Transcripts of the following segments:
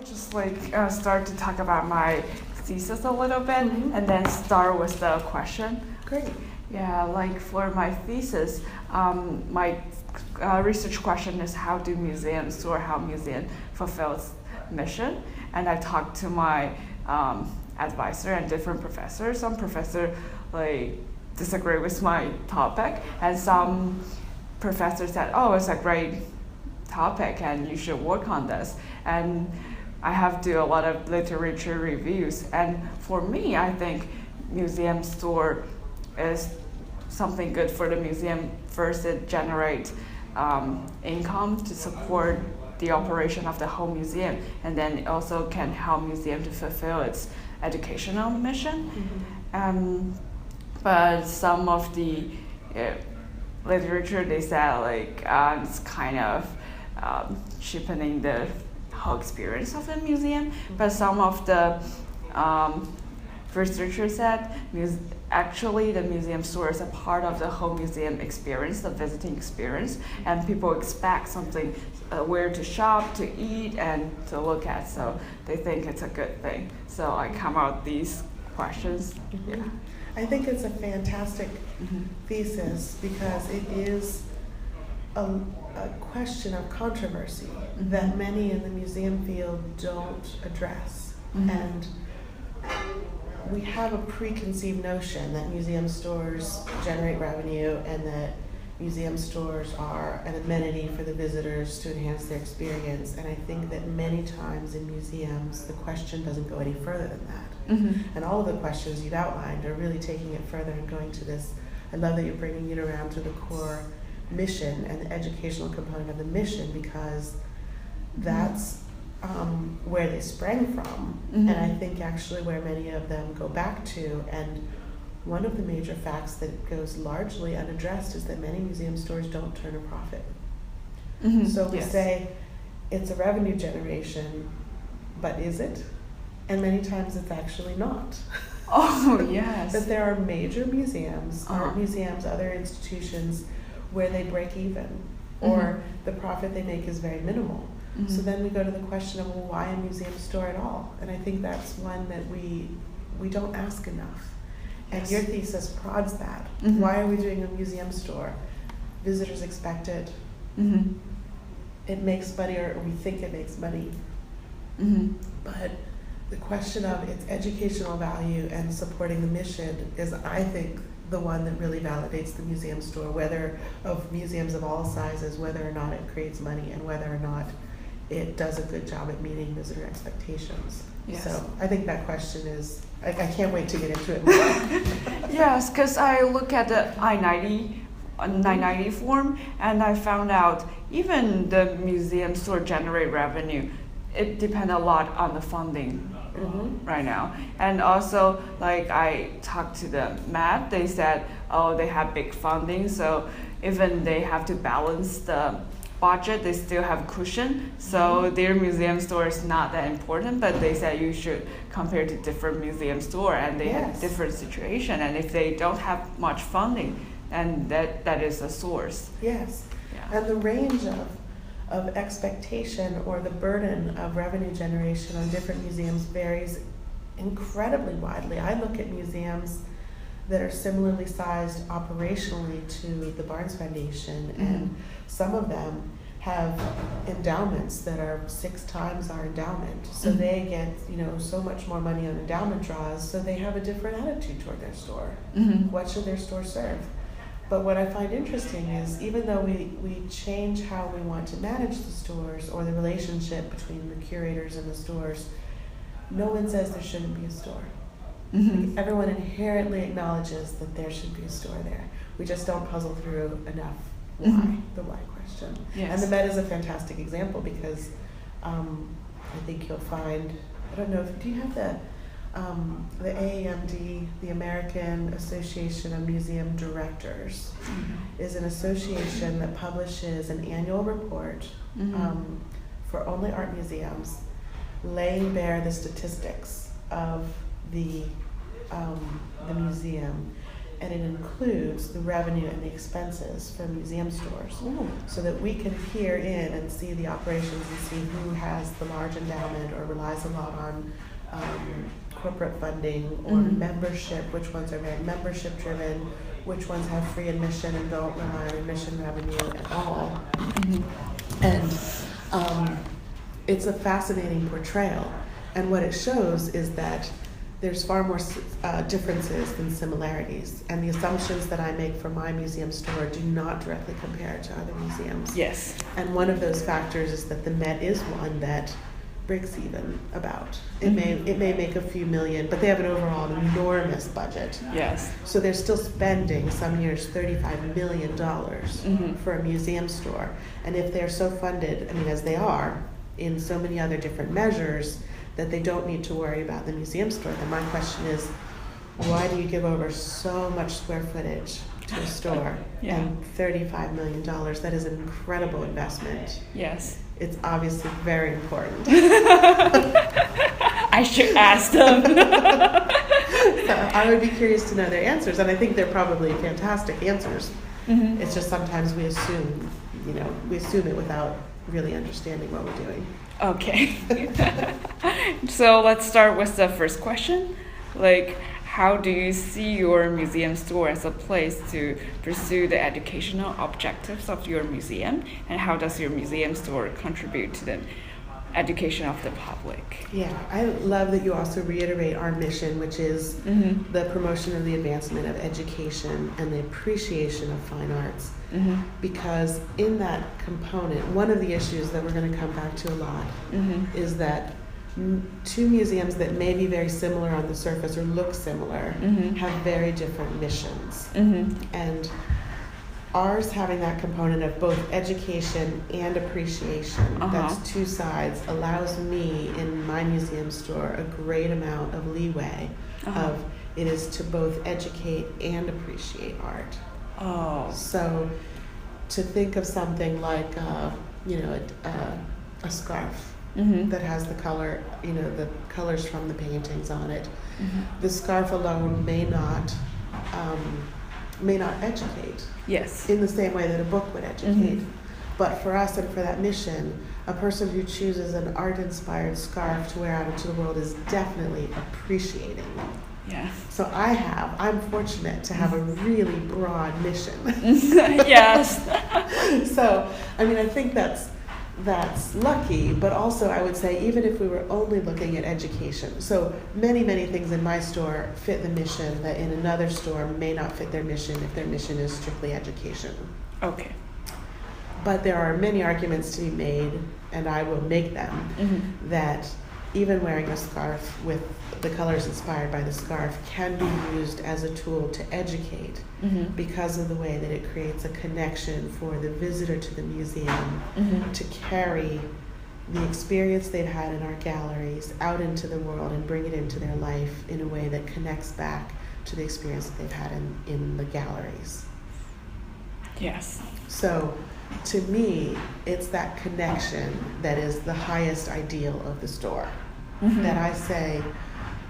just start to talk about my thesis a little bit, and then start with the question. Great. Yeah, like for my thesis, my research question is how do museums or how museum fulfills mission, and I talked to my advisor and different professors. Some professors disagree with my topic, and some professors said, "Oh, it's a great topic, and you should work on this." And I have to do a lot of literature reviews. And for me, I think museum store is something good for the museum. First, it generates income to support the operation of the whole museum, and then it also can help museum to fulfill its educational mission. But some of the literature, they said it's kind of cheapening the whole experience of the museum. But some of the researchers said actually the museum store is a part of the whole museum experience, the visiting experience, and people expect something where to shop, to eat, and to look at. So they think it's a good thing. So I come out these questions. Yeah. I think it's a fantastic thesis because it is a question of controversy that many in the museum field don't address. And we have a preconceived notion that museum stores generate revenue and that museum stores are an amenity for the visitors to enhance their experience. And I think that many times in museums, the question doesn't go any further than that. And all of the questions you've outlined are really taking it further and going to this. I love that you're bringing it around to the core mission and the educational component of the mission, because that's where they sprang from, and I think actually where many of them go back to. And one of the major facts that goes largely unaddressed is that many museum stores don't turn a profit. So we say it's a revenue generation, but is it? And many times it's actually not. Oh, yes. That there are major museums, art museums, other institutions where they break even, or the profit they make is very minimal. So then we go to the question of, well, why a museum store at all? And I think that's one that we don't ask enough. And your thesis prods that. Why are we doing a museum store? Visitors expect it. It makes money, or we think it makes money. But the question of its educational value and supporting the mission is, I think, the one that really validates the museum store, whether of museums of all sizes, whether or not it creates money, and whether or not it does a good job at meeting visitor expectations. Yes. So I think that question is, I can't wait to get into it more. Yes, because I look at the I-90 form, and I found out even the museum store generate revenue. It depends a lot on the funding right now. And also, I talked to the Matt, they said, they have big funding, so even they have to balance the budget, they still have cushion. So their museum store is not that important, but they said you should compare to different museum store, and they have different situation. And if they don't have much funding, and that is a source. Yes. Yeah. And the range of expectation or the burden of revenue generation on different museums varies incredibly widely. I look at museums that are similarly sized operationally to the Barnes Foundation, and some of them have endowments that are 6 times our endowment. So they get, so much more money on endowment draws, so they have a different attitude toward their store. What should their store serve? But what I find interesting is, even though we change how we want to manage the stores or the relationship between the curators and the stores, no one says there shouldn't be a store. Everyone inherently acknowledges that there should be a store there. We just don't puzzle through enough the why question. Yes. And the Met is a fantastic example because I think you'll find, I don't know, do you have the AAMD, the American Association of Museum Directors, is an association that publishes an annual report for only art museums, laying bare the statistics of the museum. and it includes the revenue and the expenses for museum stores. Ooh. So that we can peer in and see the operations and see who has the large endowment or relies a lot on corporate funding or membership, which ones are very membership driven, which ones have free admission and don't rely on admission revenue at all. And it's a fascinating portrayal. And what it shows is that there's far more differences than similarities. And the assumptions that I make for my museum store do not directly compare to other museums. Yes. And one of those factors is that the Met is one that breaks even about. It may make a few million, but they have an overall enormous budget. Yes. So they're still spending some years $35 million for a museum store. And if they're so funded, I mean, as they are, in so many other different measures, that they don't need to worry about the museum store, then my question is, why do you give over so much square footage to a store and $35 million? That is an incredible investment. Yes. It's obviously very important. I should ask them. So I would be curious to know their answers, and I think they're probably fantastic answers. It's just sometimes we assume it without really understanding what we're doing. Okay. So let's start with the first question. Like, how do you see your museum store as a place to pursue the educational objectives of your museum? And how does your museum store contribute to the education of the public? Yeah, I love that you also reiterate our mission, which is the promotion of the advancement of education and the appreciation of fine arts. Because in that component, one of the issues that we're going to come back to a lot is that two museums that may be very similar on the surface or look similar have very different missions. And ours having that component of both education and appreciation, that's two sides, allows me in my museum store a great amount of leeway of it is to both educate and appreciate art. Oh. So to think of something like a scarf that has the color, the colors from the paintings on it. The scarf alone may not educate. Yes. In the same way that a book would educate. But for us and for that mission, a person who chooses an art-inspired scarf to wear out into the world is definitely appreciating. Yeah. So I'm fortunate to have a really broad mission. Yes. So, I mean, I think that's lucky, but also I would say even if we were only looking at education, so many things in my store fit the mission that in another store may not fit their mission if their mission is strictly education. Okay. But there are many arguments to be made, and I will make them, that even wearing a scarf with the colors inspired by the scarf can be used as a tool to educate because of the way that it creates a connection for the visitor to the museum to carry the experience they've had in our galleries out into the world and bring it into their life in a way that connects back to the experience that they've had in the galleries. Yes. So to me, it's that connection that is the highest ideal of the store. That I say,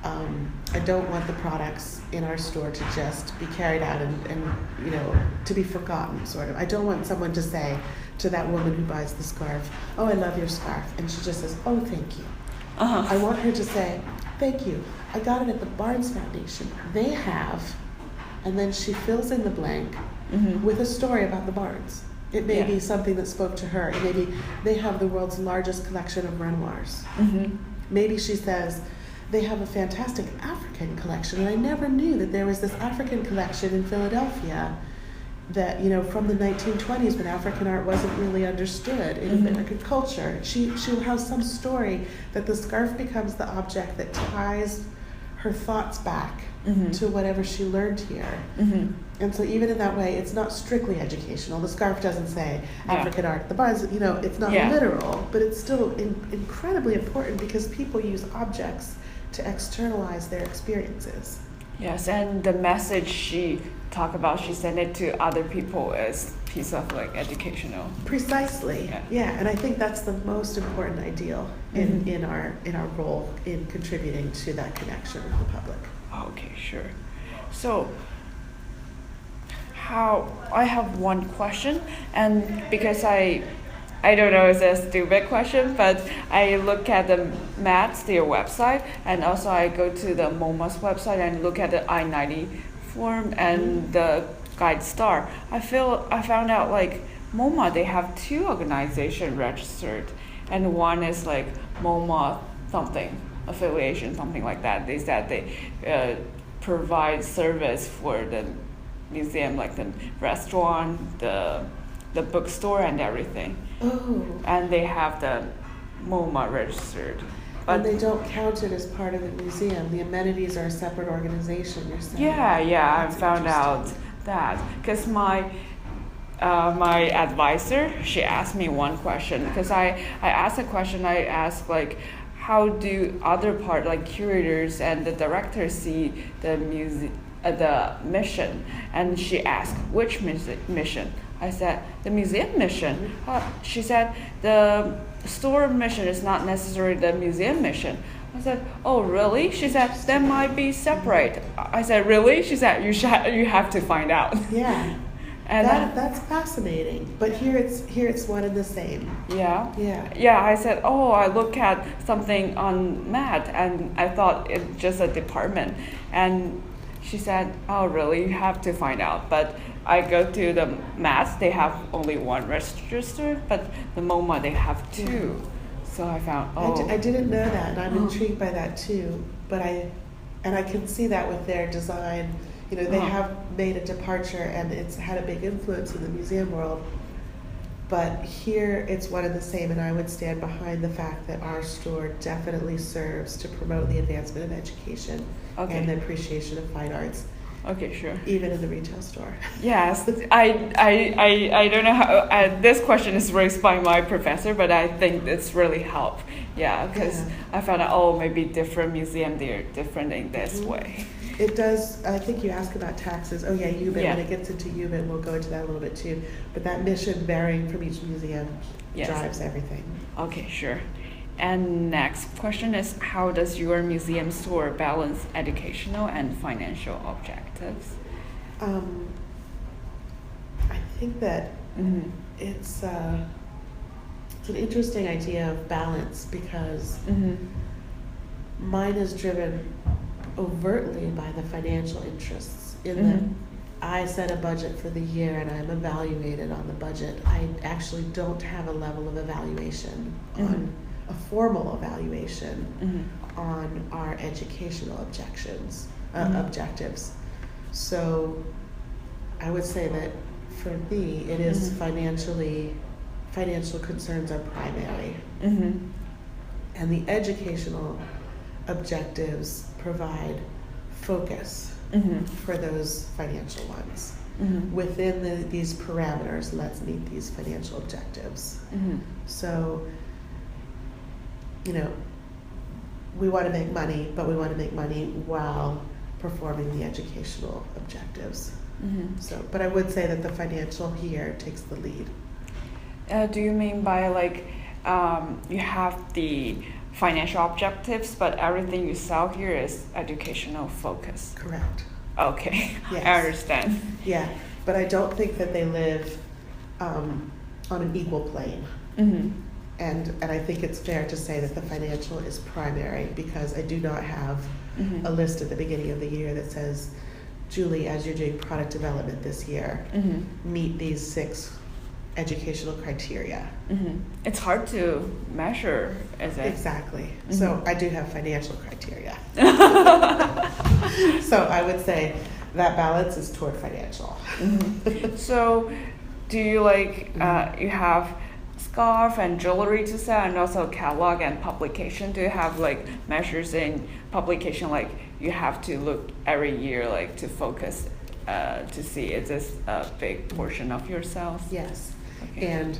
I don't want the products in our store to just be carried out and to be forgotten, sort of. I don't want someone to say to that woman who buys the scarf, "Oh, I love your scarf," and she just says, "Oh, thank you." I want her to say, "Thank you. I got it at the Barnes Foundation. They have," and then she fills in the blank with a story about the Barnes. It may be something that spoke to her. It may be they have the world's largest collection of Renoirs. Maybe she says, they have a fantastic African collection, and I never knew that there was this African collection in Philadelphia that, from the 1920s when African art wasn't really understood in American culture. She'll have some story that the scarf becomes the object that ties her thoughts back to whatever she learned here. And so even in that way, it's not strictly educational. The scarf doesn't say African art. The Barnes, it's not literal, but it's still incredibly important because people use objects to externalize their experiences. Yes, and the message she talked about, she sent it to other people as piece of educational. Precisely. Yeah, and I think that's the most important ideal in our role in contributing to that connection with the public. Okay, sure. So how I have one question, and because I don't know, it's a stupid question, but I look at the MATS, their website, and also I go to the MoMA's website and look at the I-90 form and the Guide Star. I found out like MoMA, they have two organizations registered, and one is like MoMA something, affiliation, something like that. They said they provide service for the museum, like the restaurant, the bookstore, and everything. Oh. And they have the MoMA registered. But they don't count it as part of the museum. The amenities are a separate organization, you're saying? Yeah, That's I found out that because my advisor, she asked me one question, because I asked a question. I asked like, how do other part like curators and the directors see the the mission? And she asked, which mission? I said, the museum mission. She said, the store mission is not necessarily the museum mission. I said, oh really? She said, that might be separate. I said, really? She said, you have to find out. Yeah. And that's fascinating. But here it's one and the same. Yeah. Yeah. Yeah, I said, oh, I look at something on MAT and I thought it's just a department. And she said, oh really? You have to find out. But I go to the MATs, they have only one register, but the MoMA, they have two. So I found, I didn't know that, and I'm intrigued by that too. But I can see that with their design. You know, they have made a departure, and it's had a big influence in the museum world. But here, it's one and the same, and I would stand behind the fact that our store definitely serves to promote the advancement of education and the appreciation of fine arts. Okay, sure. Even in the retail store. Yes, I don't know how this question is raised by my professor, but I think it's really helped. Yeah, because I found out, maybe different museum, they're different in this way. It does. I think you asked about taxes. Oh yeah, UBIT. Yeah. When it gets into UBIT, we'll go into that a little bit too. But that mission varying from each museum drives everything. Okay, sure. And next question is, how does your museum store balance educational and financial objectives? I think that it's an interesting idea of balance, because mine is driven overtly by the financial interests, in that I set a budget for the year and I'm evaluated on the budget. I actually don't have a level of evaluation on a formal evaluation on our educational objectives. So I would say that for me, it is financial concerns are primary. And the educational objectives provide focus for those financial ones. Within these parameters, let's meet these financial objectives. So, you know, we want to make money, but we want to make money while performing the educational objectives. So, but I would say that the financial here takes the lead. Do you mean by like you have the financial objectives, but everything you sell here is educational focus? Correct. Okay, Yes. I understand. Yeah, but I don't think that they live on an equal plane. And I think it's fair to say that the financial is primary, because I do not have a list at the beginning of the year that says, Julie, as you're doing product development this year, meet these 6 educational criteria. It's hard to measure, is it? Exactly. So I do have financial criteria. So I would say that balance is toward financial. So do you like, you have scarf and jewelry to sell, and also catalog and publication? Do you have like measures in publication, like you have to look every year like to focus to see is this a big portion of your sales? Yes. Okay. And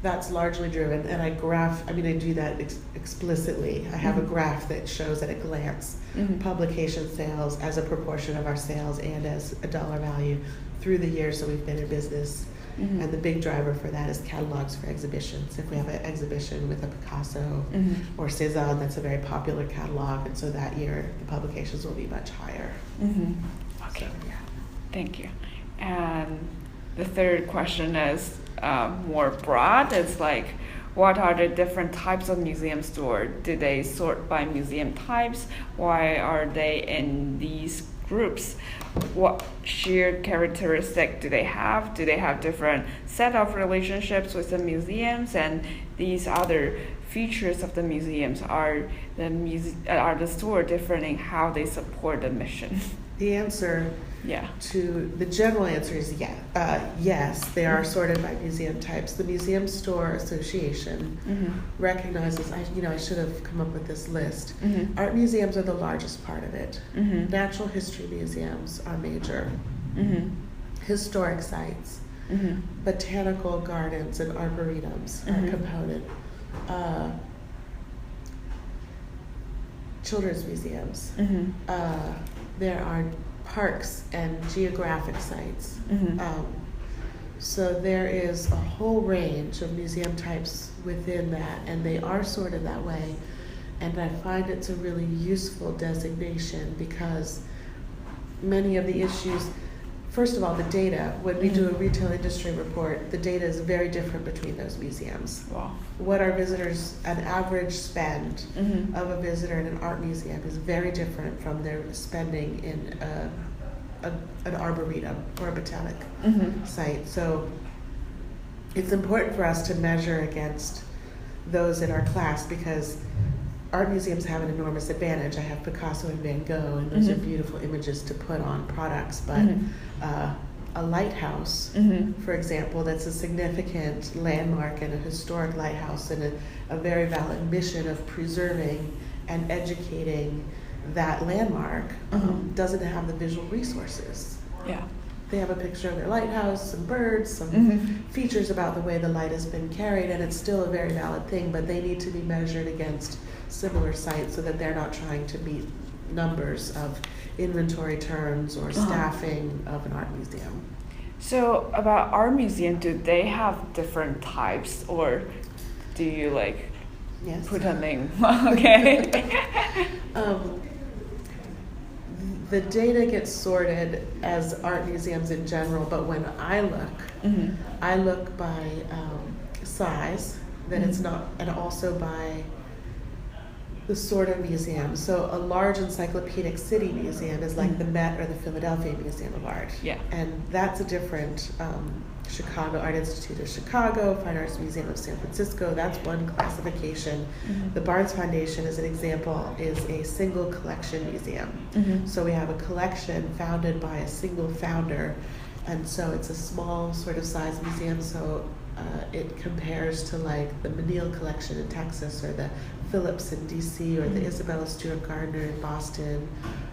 that's largely driven, and I do that explicitly. I have a graph that shows at a glance publication sales as a proportion of our sales and as a dollar value through the years that we've been in business. And the big driver for that is catalogs for exhibitions. If we have an exhibition with a Picasso or Cézanne, that's a very popular catalog, and so that year the publications will be much higher. Okay, So, yeah. Thank you. And the third question is more broad. It's like, what are the different types of museum store? Do they sort by museum types? Why are they in these groups? What shared characteristic do they have? Do they have different set of relationships with the museums? And these other features of the museums, are the store different in how they support the mission? The answer Yeah. the general answer is yes, they are sorted by museum types. The Museum Store Association recognizes, I should have come up with this list. Art museums are the largest part of it. Natural history museums are major. Historic sites, botanical gardens and arboretums are a component. Children's museums. There are parks and geographic sites. So there is a whole range of museum types within that, and they are sorted that way. And I find it's a really useful designation because many of the issues, first of all, the data, when we do a retail industry report, the data is very different between those museums. Wow. What our visitors, an average spend of a visitor in an art museum is very different from their spending in an arboretum or a botanic site. So it's important for us to measure against those in our class because art museums have an enormous advantage. I have Picasso and Van Gogh, and those are beautiful images to put on products, but a lighthouse, for example, that's a significant landmark and a historic lighthouse and a very valid mission of preserving and educating that landmark doesn't have the visual resources. Yeah. They have a picture of their lighthouse, some birds, some features about the way the light has been carried, and it's still a very valid thing, but they need to be measured against similar sites so that they're not trying to meet numbers of inventory turns or staffing of an art museum. So about art museum, do they have different types, or do you Yes. put a name? Okay. The data gets sorted as art museums in general, but when I look by size, then it's not, and also by the sort of museum. So a large encyclopedic city museum is like the Met or the Philadelphia Museum of Art. Yeah. And that's a different Chicago Art Institute of Chicago, Fine Arts Museum of San Francisco. That's one classification. The Barnes Foundation, as an example, is a single collection museum. So we have a collection founded by a single founder, and so it's a small sort of size museum. So it compares to like the Menil collection in Texas, or the Phillips in DC, or the Isabella Stewart Gardner in Boston,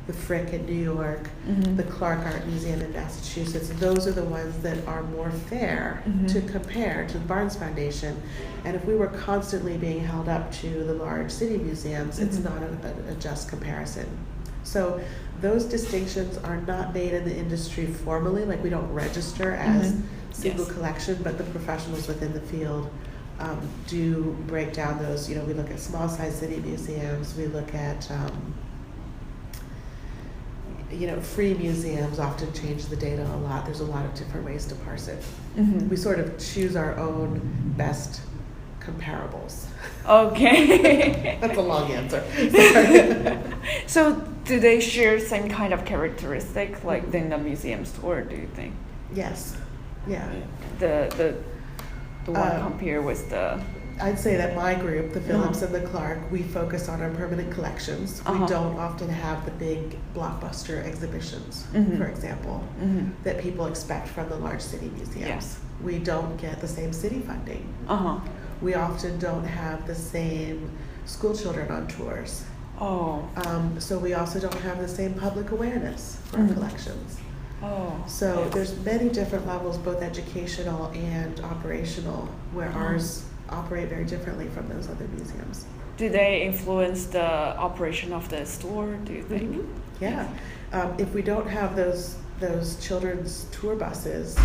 the Frick in New York, the Clark Art Museum in Massachusetts. Those are the ones that are more fair to compare to the Barnes Foundation. And if we were constantly being held up to the large city museums, it's not a just comparison. So those distinctions are not made in the industry formally, like we don't register as single collection, but the professionals within the field do break down those. We look at small size city museums, we look at free museums often change the data a lot. There's a lot of different ways to parse it. We sort of choose our own best comparables. Okay. That's a long answer. So do they share same kind of characteristic like in the museum store, do you think? Yes. Yeah. The one compare with the... I'd say that my group, the Phillips and the Clark, we focus on our permanent collections. We don't often have the big blockbuster exhibitions, for example, that people expect from the large city museums. Yes. We don't get the same city funding. We often don't have the same school children on tours. So we also don't have the same public awareness for our collections. So there's many different levels, both educational and operational, where ours operate very differently from those other museums. Do they influence the operation of the store, do you think? Yeah. If we don't have those those children's tour buses,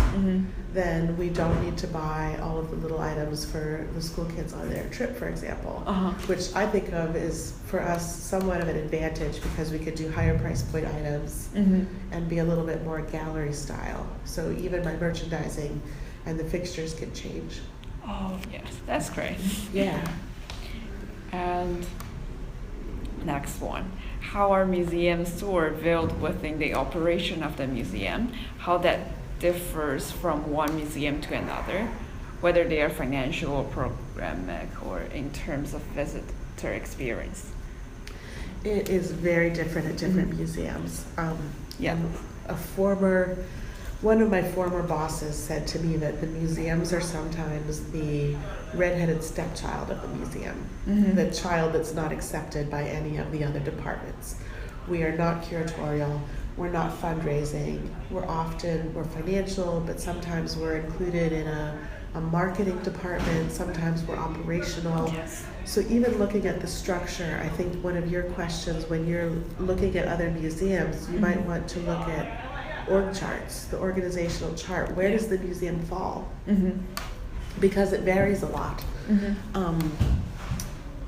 then we don't need to buy all of the little items for the school kids on their trip, for example, which I think of is for us somewhat of an advantage because we could do higher price point items and be a little bit more gallery style. So even my merchandising and the fixtures can change. Oh, yes, that's great. Yeah. And next one. How are museum stores built within the operation of the museum? How that differs from one museum to another, whether they are financial or programmatic or in terms of visitor experience. It is very different at different museums. One of my former bosses said to me that the museums are sometimes the redheaded stepchild of the museum, the child that's not accepted by any of the other departments. We are not curatorial, we're not fundraising, we're financial, but sometimes we're included in a marketing department, sometimes we're operational. Yes. So even looking at the structure, I think one of your questions when you're looking at other museums, you might want to look at org charts, the organizational chart. Where does the museum fall? Because it varies a lot.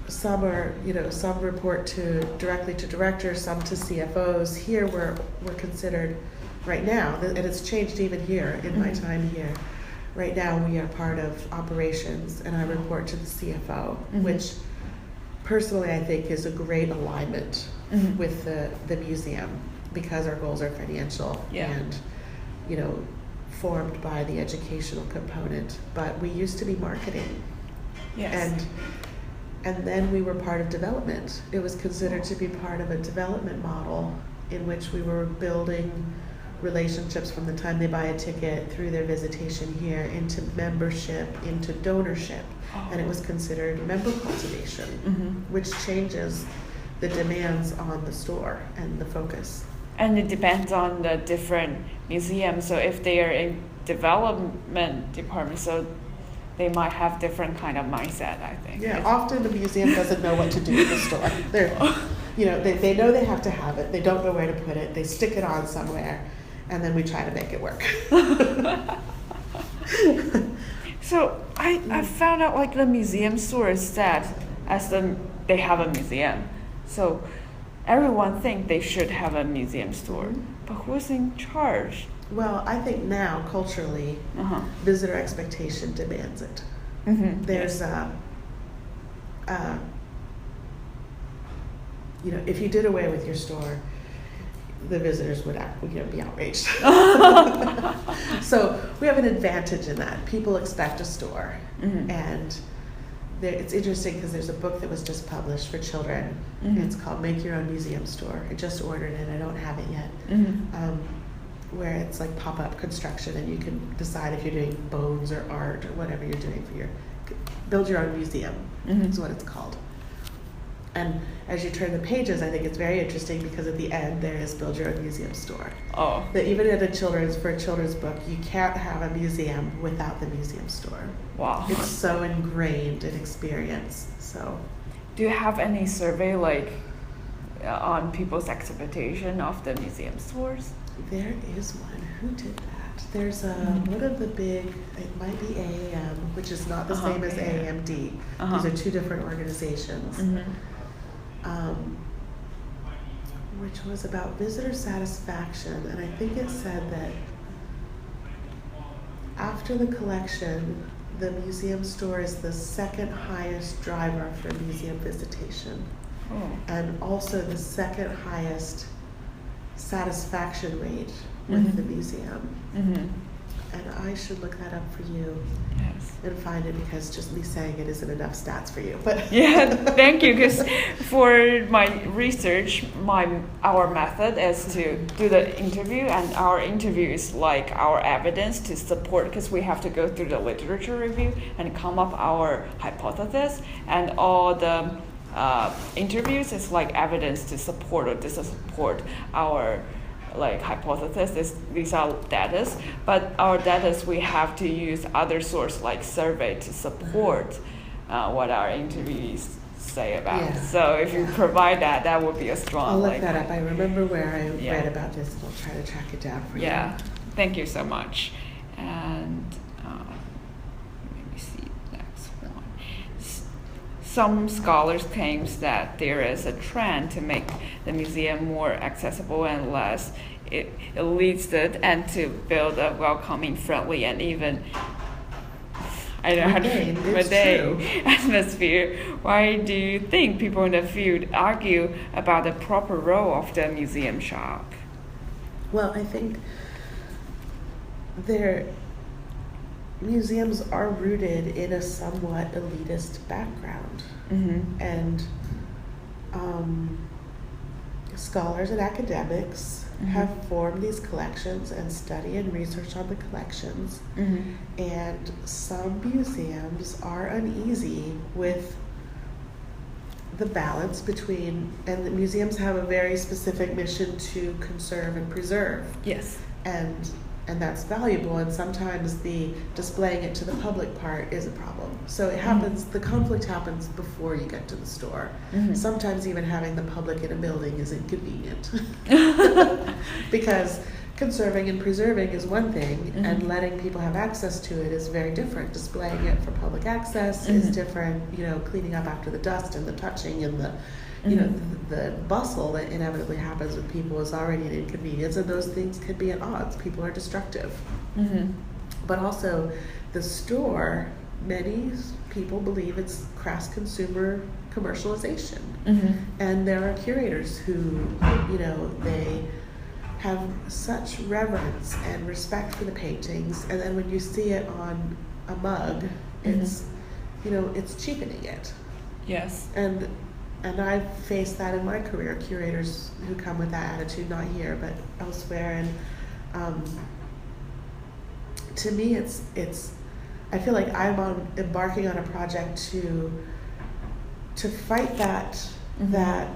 Some are, some report directly to directors, some to CFOs. Here we're considered right now, and it's changed even here in my time here. Right now we are part of operations, and I report to the CFO, which personally I think is a great alignment with the museum, because our goals are financial and, formed by the educational component. But we used to be marketing. Yes. And then we were part of development. It was considered to be part of a development model in which we were building relationships from the time they buy a ticket through their visitation here into membership, into donorship. And it was considered member cultivation, which changes the demands on the store and the focus. And it depends on the different museums. So if they are in development department, so they might have different kind of mindset, I think. Yeah, often the museum doesn't know what to do with the store. They know they have to have it. They don't know where to put it. They stick it on somewhere, and then we try to make it work. So I found out like the museum store is set as they have a museum. So everyone thinks they should have a museum store, but who's in charge? Well, I think now culturally, visitor expectation demands it. There's if you did away with your store, the visitors would be outraged. So we have an advantage in that. People expect a store, and it's interesting because there's a book that was just published for children. It's called Make Your Own Museum Store. I just ordered it. I don't have it yet. Where it's like pop-up construction, and you can decide if you're doing bones or art or whatever you're doing build your own museum is what it's called. And as you turn the pages, I think it's very interesting because at the end there is build your own museum store. Oh. That even in for a children's book, you can't have a museum without the museum store. Wow. It's so ingrained in experience. So. Do you have any survey on people's expectation of the museum stores? There is one. Who did that? There's one of the big, it might be AAM, which is not the same as AAMD. These are two different organizations. Which was about visitor satisfaction, and I think it said that after the collection, the museum store is the second highest driver for museum visitation, and also the second highest satisfaction rate with the museum. And I should look that up for you and find it, because just me saying it isn't enough stats for you. But yeah, thank you. Because for my research, our method is to do the interview, and our interview is like our evidence to support, because we have to go through the literature review and come up our hypothesis, and all the interviews is like evidence to support or dissupport our hypothesis. These are data, but our data we have to use other source like survey to support what our interviewees say about it. Yeah. So if you provide that, that would be a strong. I'll look like, that up. I remember where I Yeah. read about this, and I'll try to track it down for you. Yeah, thank you so much. And let me see next one. Some scholars claims that there is a trend to make the museum more accessible and less it leads it and to build a welcoming, friendly, and even atmosphere. Why do you think people in the field argue about the proper role of the museum shop? Well, I think museums are rooted in a somewhat elitist background, and scholars and academics have formed these collections and study and research on the collections, and some museums are uneasy with the balance between, and the museums have a very specific mission to conserve and preserve. Yes. And that's valuable, and sometimes the displaying it to the public part is a problem. So it happens, the conflict happens before you get to the store. Sometimes even having the public in a building is inconvenient. Because conserving and preserving is one thing, and letting people have access to it is very different. Displaying it for public access is different, cleaning up after the dust and the touching and the the bustle that inevitably happens with people is already an inconvenience, and those things can be at odds. People are destructive. But also, the store, many people believe it's crass consumer commercialization. And there are curators who, they have such reverence and respect for the paintings, and then when you see it on a mug, it's, it's cheapening it. Yes. And I've faced that in my career, curators who come with that attitude, not here, but elsewhere. And to me, it's. I feel like I'm embarking on a project to fight that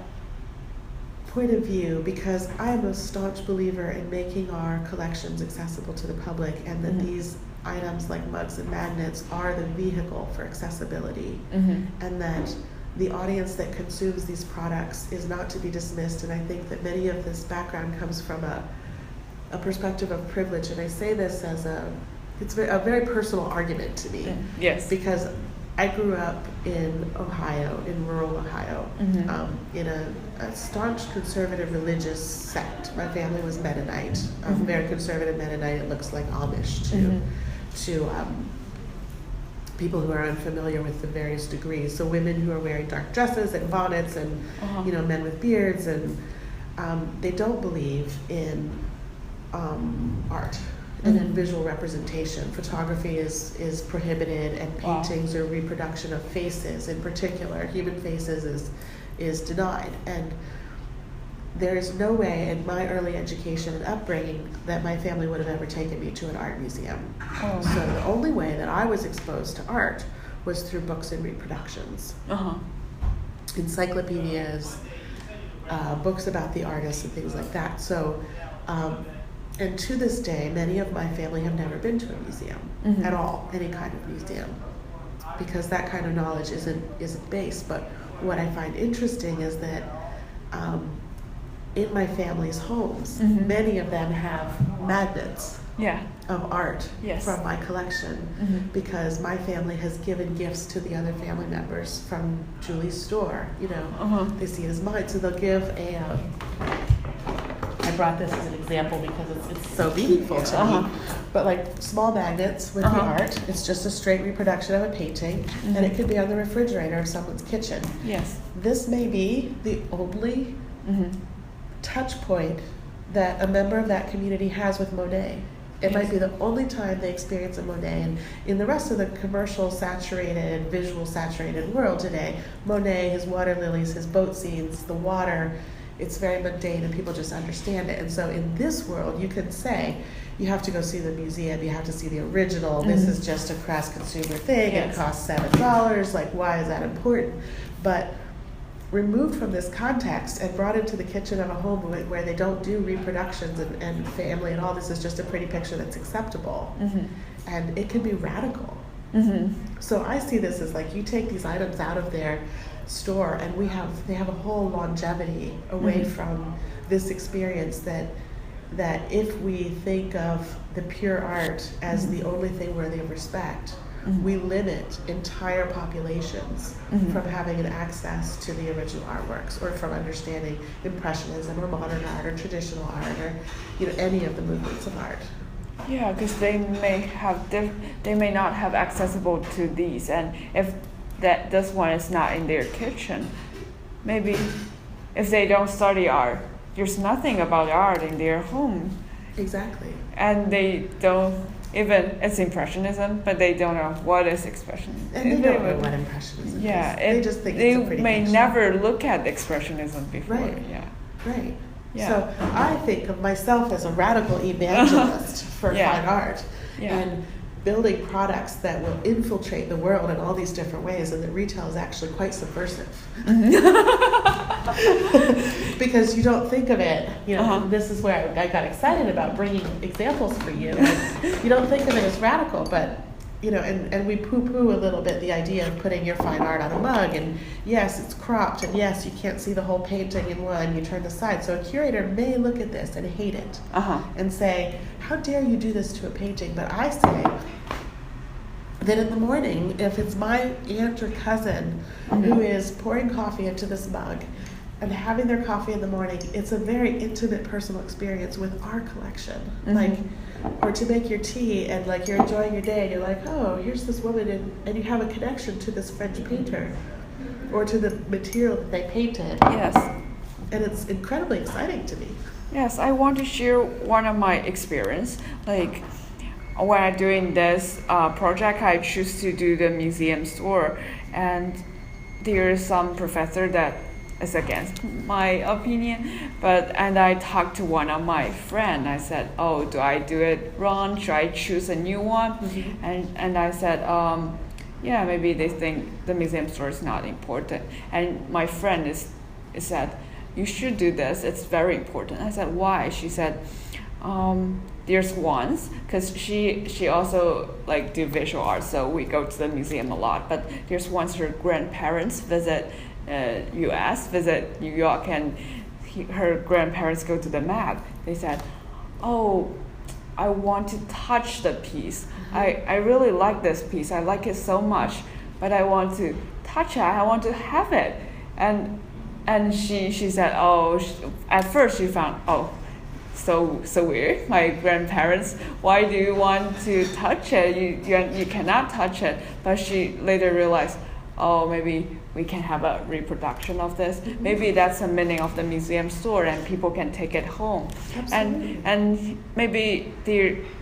point of view, because I'm a staunch believer in making our collections accessible to the public, and that these items like mugs and magnets are the vehicle for accessibility, and that the audience that consumes these products is not to be dismissed. And I think that many of this background comes from a perspective of privilege. And I say this as it's a very personal argument to me. Yes. Because I grew up in Ohio, in rural Ohio, in a staunch conservative religious sect. My family was Mennonite, very conservative Mennonite. It looks like Amish to people who are unfamiliar with the various degrees. So women who are wearing dark dresses and bonnets, and men with beards, and they don't believe in art and in visual representation. Photography is prohibited, and paintings or reproduction of faces, in particular human faces, is denied. And there is no way in my early education and upbringing that my family would have ever taken me to an art museum. So the only way that I was exposed to art was through books and reproductions, encyclopedias, books about the artists and things like that. So, and to this day, many of my family have never been to a museum at all, any kind of museum, because that kind of knowledge isn't based. But what I find interesting is that in my family's homes, many of them have magnets of art from my collection, because my family has given gifts to the other family members from Julie's store. They see it as mine, so they'll give I brought this as an example because it's so meaningful to me. But like small magnets with the art, it's just a straight reproduction of a painting, and it could be on the refrigerator of someone's kitchen. Yes. This may be the only touch point that a member of that community has with Monet. It might be the only time they experience a Monet. And in the rest of the commercial saturated, visual saturated world today, Monet, his water lilies, his boat scenes, the water, it's very mundane and people just understand it. And so in this world, you can say, you have to go see the museum, you have to see the original, this is just a crass consumer thing, it costs $7, like why is that important? But removed from this context and brought into the kitchen of a home where they don't do reproductions and family and all this is just a pretty picture that's acceptable. And it can be radical. So I see this as like, you take these items out of their store, and they have a whole longevity away from this experience that if we think of the pure art as the only thing worthy of respect, we limit entire populations from having an access to the original artworks, or from understanding Impressionism or modern art or traditional art, or any of the movements of art. Yeah, because they may not have accessible to these, and if this one is not in their kitchen, maybe if they don't study art, there's nothing about art in their home. Exactly. And they don't even, it's Impressionism, but they don't know what is Expressionism. And they don't know what Impressionism is. They just think it's a pretty may picture. Never look at Expressionism before. Right. Yeah. Right. Yeah. So I think of myself as a radical evangelist for fine art, and building products that will infiltrate the world in all these different ways, and that retail is actually quite subversive. Because you don't think of it, this is where I got excited about bringing examples for you. You don't think of it as radical, but and we poo-poo a little bit the idea of putting your fine art on a mug, and yes, it's cropped, and yes, you can't see the whole painting in one, you turn the side. So a curator may look at this and hate it, and say, how dare you do this to a painting? But I say that in the morning, if it's my aunt or cousin who is pouring coffee into this mug and having their coffee in the morning, it's a very intimate, personal experience with our collection. Or to make your tea, and you're enjoying your day, and you're like, oh, here's this woman, and you have a connection to this French painter, or to the material that they painted. Yes. And it's incredibly exciting to me. Yes, I want to share one of my experience. When I'm doing this project, I choose to do the museum store, and there is some professor that is against my opinion, and I talked to one of my friends. I said, oh, do I do it wrong? Should I choose a new one? And I said, yeah, maybe they think the museum store is not important. And my friend said, you should do this, it's very important. I said, why? She said, there's once, because she also do visual art, so we go to the museum a lot, but there's once her grandparents visit visit New York, and her grandparents go to the Met. They said, oh, I want to touch the piece. I really like this piece. I like it so much, but I want to touch it. I want to have it. And she said, oh, at first she found, oh, so weird. My grandparents, why do you want to touch it? You cannot touch it. But she later realized, oh, maybe we can have a reproduction of this. Maybe that's the meaning of the museum store, and people can take it home. Absolutely. And maybe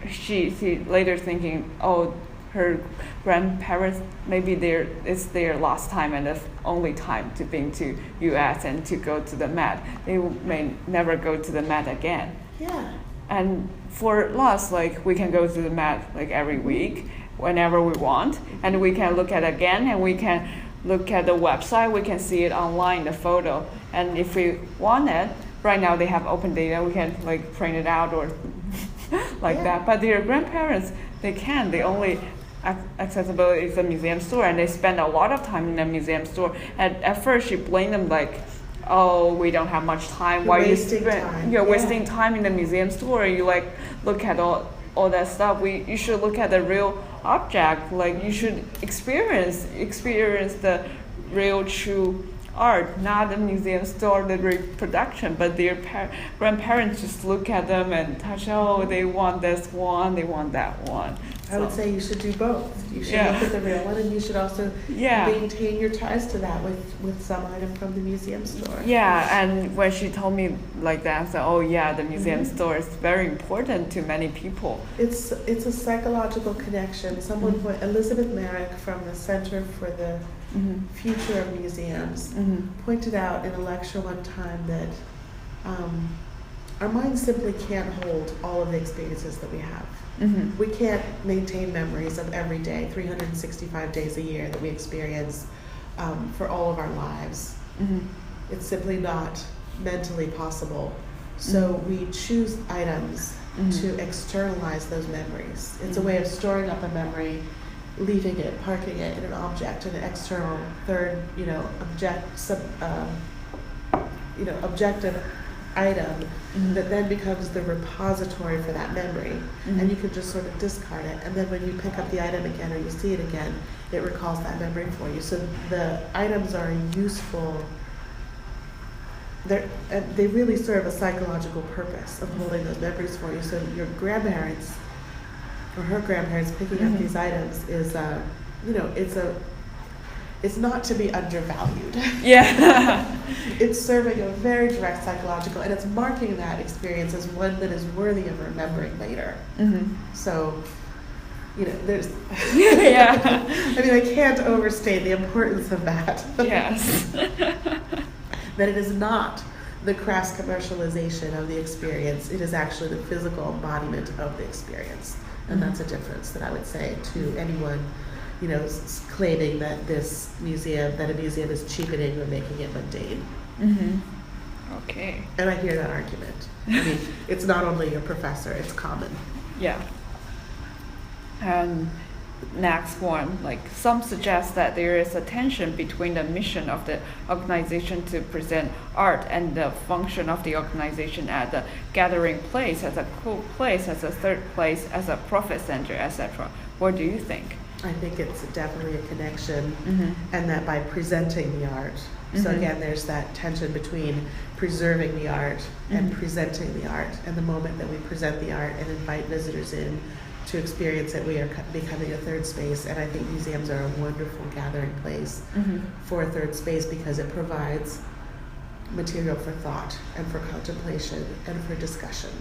she later thinking, oh, her grandparents, maybe it's their last time and the only time to be to U.S. and to go to the Met. They may never go to the Met again. Yeah. And for us, we can go to the Met every week, whenever we want, and we can look at it again, and we can look at the website, we can see it online, the photo, and if we want it, right now they have open data, we can print it out or that. But their grandparents, they only accessibility is the museum store, and they spend a lot of time in the museum store. And at first she blamed them oh, we don't have much time. Why you're wasting time in the museum store? You look at all that stuff. You should look at the real object. You should experience the real, true art, not the museum store, the reproduction. But their grandparents just look at them and touch. Oh, they want this one, they want that one. I would say you should do both. You should look at the real one, and you should also maintain your ties to that with some item from the museum store. Yeah, and when she told me that, I said, oh yeah, the museum store is very important to many people. It's a psychological connection. Elizabeth Merrick from the Center for the Future of Museums pointed out in a lecture one time that our minds simply can't hold all of the experiences that we have. We can't maintain memories of every day, 365 days a year that we experience for all of our lives. It's simply not mentally possible. So we choose items to externalize those memories. It's a way of storing up a memory leaving it, parking it in an object, an external third, objective item that then becomes the repository for that memory, and you can just sort of discard it, and then when you pick up the item again or you see it again, it recalls that memory for you. So the items are useful. They really serve a psychological purpose of holding those memories for you. So your grandparents or her grandparents picking up these items is, it's not to be undervalued. Yeah. It's serving a very direct psychological, and it's marking that experience as one that is worthy of remembering later. So, there's. Yeah. I mean, I can't overstate the importance of that. Yes. That it is not the crass commercialization of the experience. It is actually the physical embodiment of the experience. And that's a difference that I would say to anyone, claiming that a museum is cheapening or making it mundane. Okay. And I hear that argument. I mean, it's not only your professor, it's common. Yeah. And next one, some suggest that there is a tension between the mission of the organization to present art and the function of the organization as a gathering place, as a cool place, as a third place, as a profit center, etc. What do you think? I think it's definitely a connection, and that by presenting the art. So again, there's that tension between preserving the art and presenting the art. And the moment that we present the art and invite visitors in to experience it, we are becoming a third space. And I think museums are a wonderful gathering place for a third space because it provides material for thought and for contemplation and for discussion.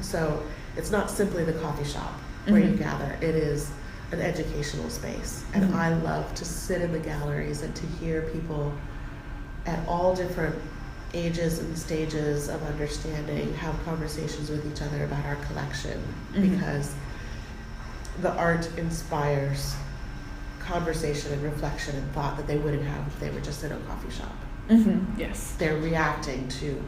So it's not simply the coffee shop where you gather. It is an educational space. And I love to sit in the galleries and to hear people at all different ages and stages of understanding have conversations with each other about our collection, because the art inspires conversation and reflection and thought that they wouldn't have if they were just in a coffee shop. Yes. They're reacting to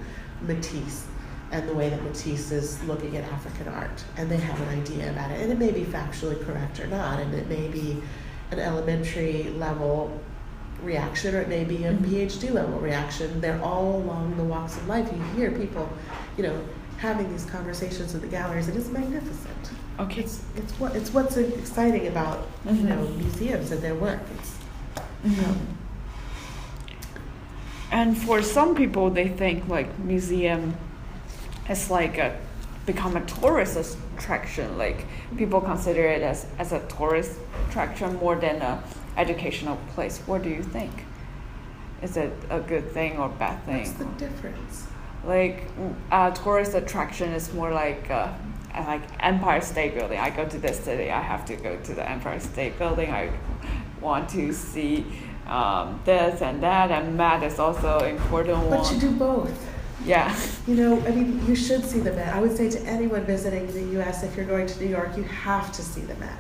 Matisse and the way that Matisse is looking at African art, and they have an idea about it, and it may be factually correct or not, and it may be an elementary level reaction, or it may be a PhD level reaction. They're all along the walks of life. You hear people, having these conversations in the galleries, and it's magnificent. Okay. It's what's exciting about museums and their work. And for some people, they think museum is become a tourist attraction. People consider it as a tourist attraction more than a educational place. What do you think? Is it a good thing or bad thing? What's the difference? A tourist attraction is more like Empire State Building. I go to this city, I have to go to the Empire State Building. I want to see this and that, and Met is also important one. But you do both. Yeah. You should see the Met. I would say to anyone visiting the U.S., if you're going to New York, you have to see the Met.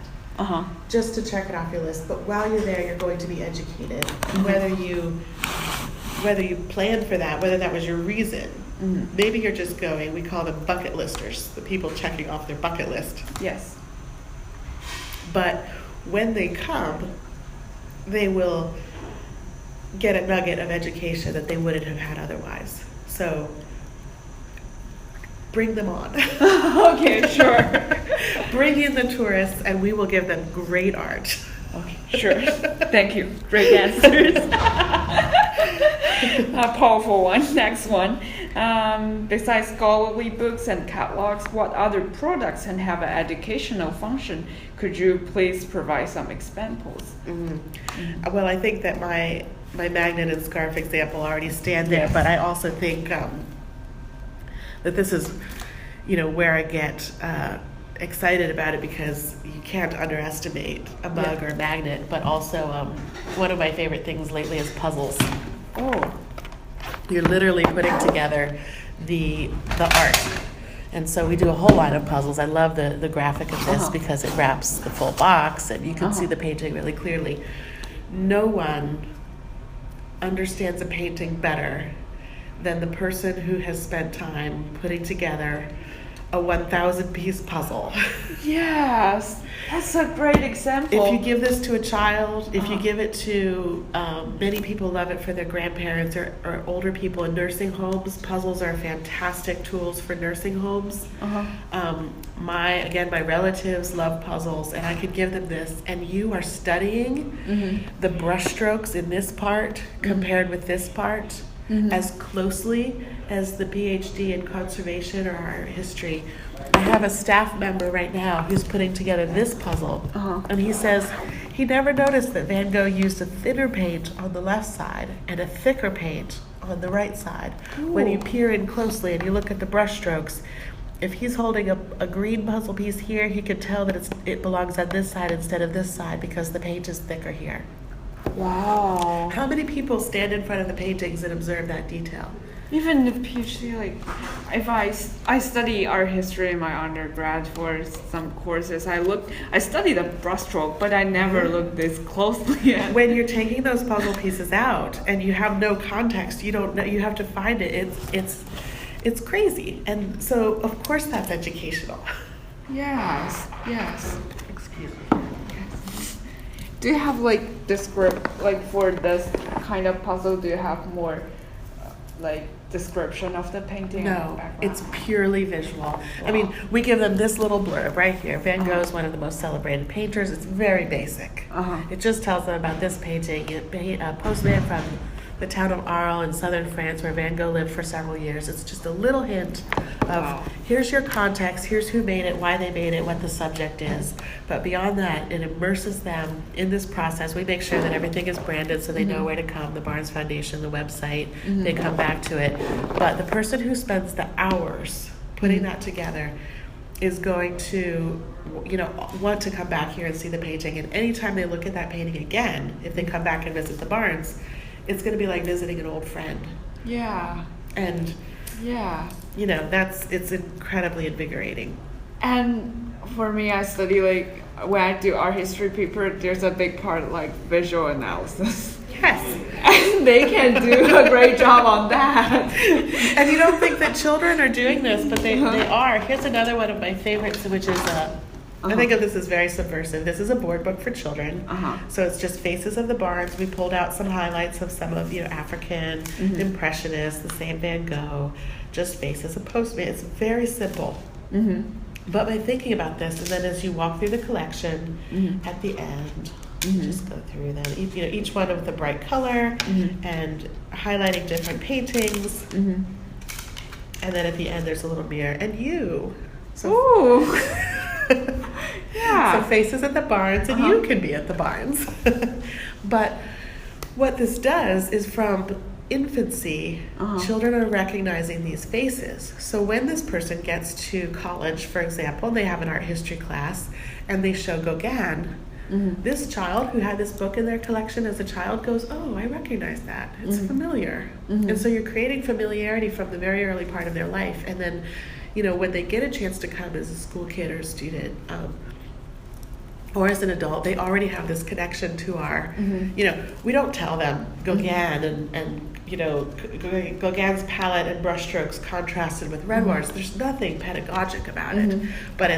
Just to check it off your list. But while you're there, you're going to be educated. Whether you planned for that, whether that was your reason. Maybe you're just going, we call them bucket listers, the people checking off their bucket list. Yes. But when they come, they will get a nugget of education that they wouldn't have had otherwise. So bring them on. Okay, sure. Bring in the tourists and we will give them great art. Okay, sure. Thank you. Great answers. A powerful one. Next one. Besides scholarly books and catalogs, what other products can have an educational function? Could you please provide some examples? Well, I think that my magnet and scarf example already stand there, but I also think that this is, where I get excited about it, because you can't underestimate a mug or a magnet, but also one of my favorite things lately is puzzles. Oh. You're literally putting together the art. And so we do a whole line of puzzles. I love the graphic of this because it wraps the full box and you can see the painting really clearly. No one understands a painting better than the person who has spent time putting together a 1,000 piece puzzle. Yes, that's a great example. If you give this to a child, if you give it to, many people love it for their grandparents or older people in nursing homes. Puzzles are fantastic tools for nursing homes. My relatives love puzzles, and I could give them this, and you are studying the brushstrokes in this part compared with this part as closely as the PhD in conservation or art history. I have a staff member right now who's putting together this puzzle, and he says he never noticed that Van Gogh used a thinner paint on the left side and a thicker paint on the right side. Ooh. When you peer in closely and you look at the brushstrokes, if he's holding a green puzzle piece here, he can tell that it belongs on this side instead of this side because the paint is thicker here. Wow. How many people stand in front of the paintings and observe that detail? Even the PhD, like, if I study art history in my undergrad for some courses, I study the brushstroke, but I never looked this closely at. When you're taking those puzzle pieces out and you have no context, you don't know, you have to find it. It's crazy, and so of course that's educational. Yes. Excuse me. Yes. Do you have like for this kind of puzzle? Do you have more description of the painting? No, it's purely visual. Wow. I mean, we give them this little blurb right here. Van Gogh is one of the most celebrated painters. It's very basic. It just tells them about this painting. A postman from the town of Arles in southern France where Van Gogh lived for several years. It's just a little hint of here's your context, here's who made it, why they made it, what the subject is. But beyond that, it immerses them in this process. We make sure that everything is branded so they know where to come, the Barnes Foundation, the website, they come back to it. But the person who spends the hours putting that together is going to, want to come back here and see the painting. And anytime they look at that painting again, if they come back and visit the Barnes, it's going to be like visiting an old friend. Yeah. And, it's incredibly invigorating. And for me, I study, when I do art history paper, there's a big part visual analysis. Yes. And they can do a great job on that. And you don't think that children are doing this, but they are. Here's another one of my favorites, which is I think of this as very subversive. This is a board book for children. So it's just faces of the Barnes. We pulled out some highlights of some of African Impressionists, the same Van Gogh, just faces of postman. It's very simple. But by thinking about this, and then as you walk through the collection, at the end, you just go through them. Each one with a bright color and highlighting different paintings. And then at the end, there's a little mirror and you. So ooh. Yeah. So faces at the Barnes, and you can be at the Barnes. But what this does is from infancy, children are recognizing these faces. So when this person gets to college, for example, they have an art history class, and they show Gauguin, this child who had this book in their collection as a child goes, oh, I recognize that. It's familiar. And so you're creating familiarity from the very early part of their life. And then, when they get a chance to come as a school kid or a student, or as an adult, they already have this connection to our, we don't tell them Gauguin and Gauguin's palette and brushstrokes contrasted with Renoir's. There's nothing pedagogic about it, but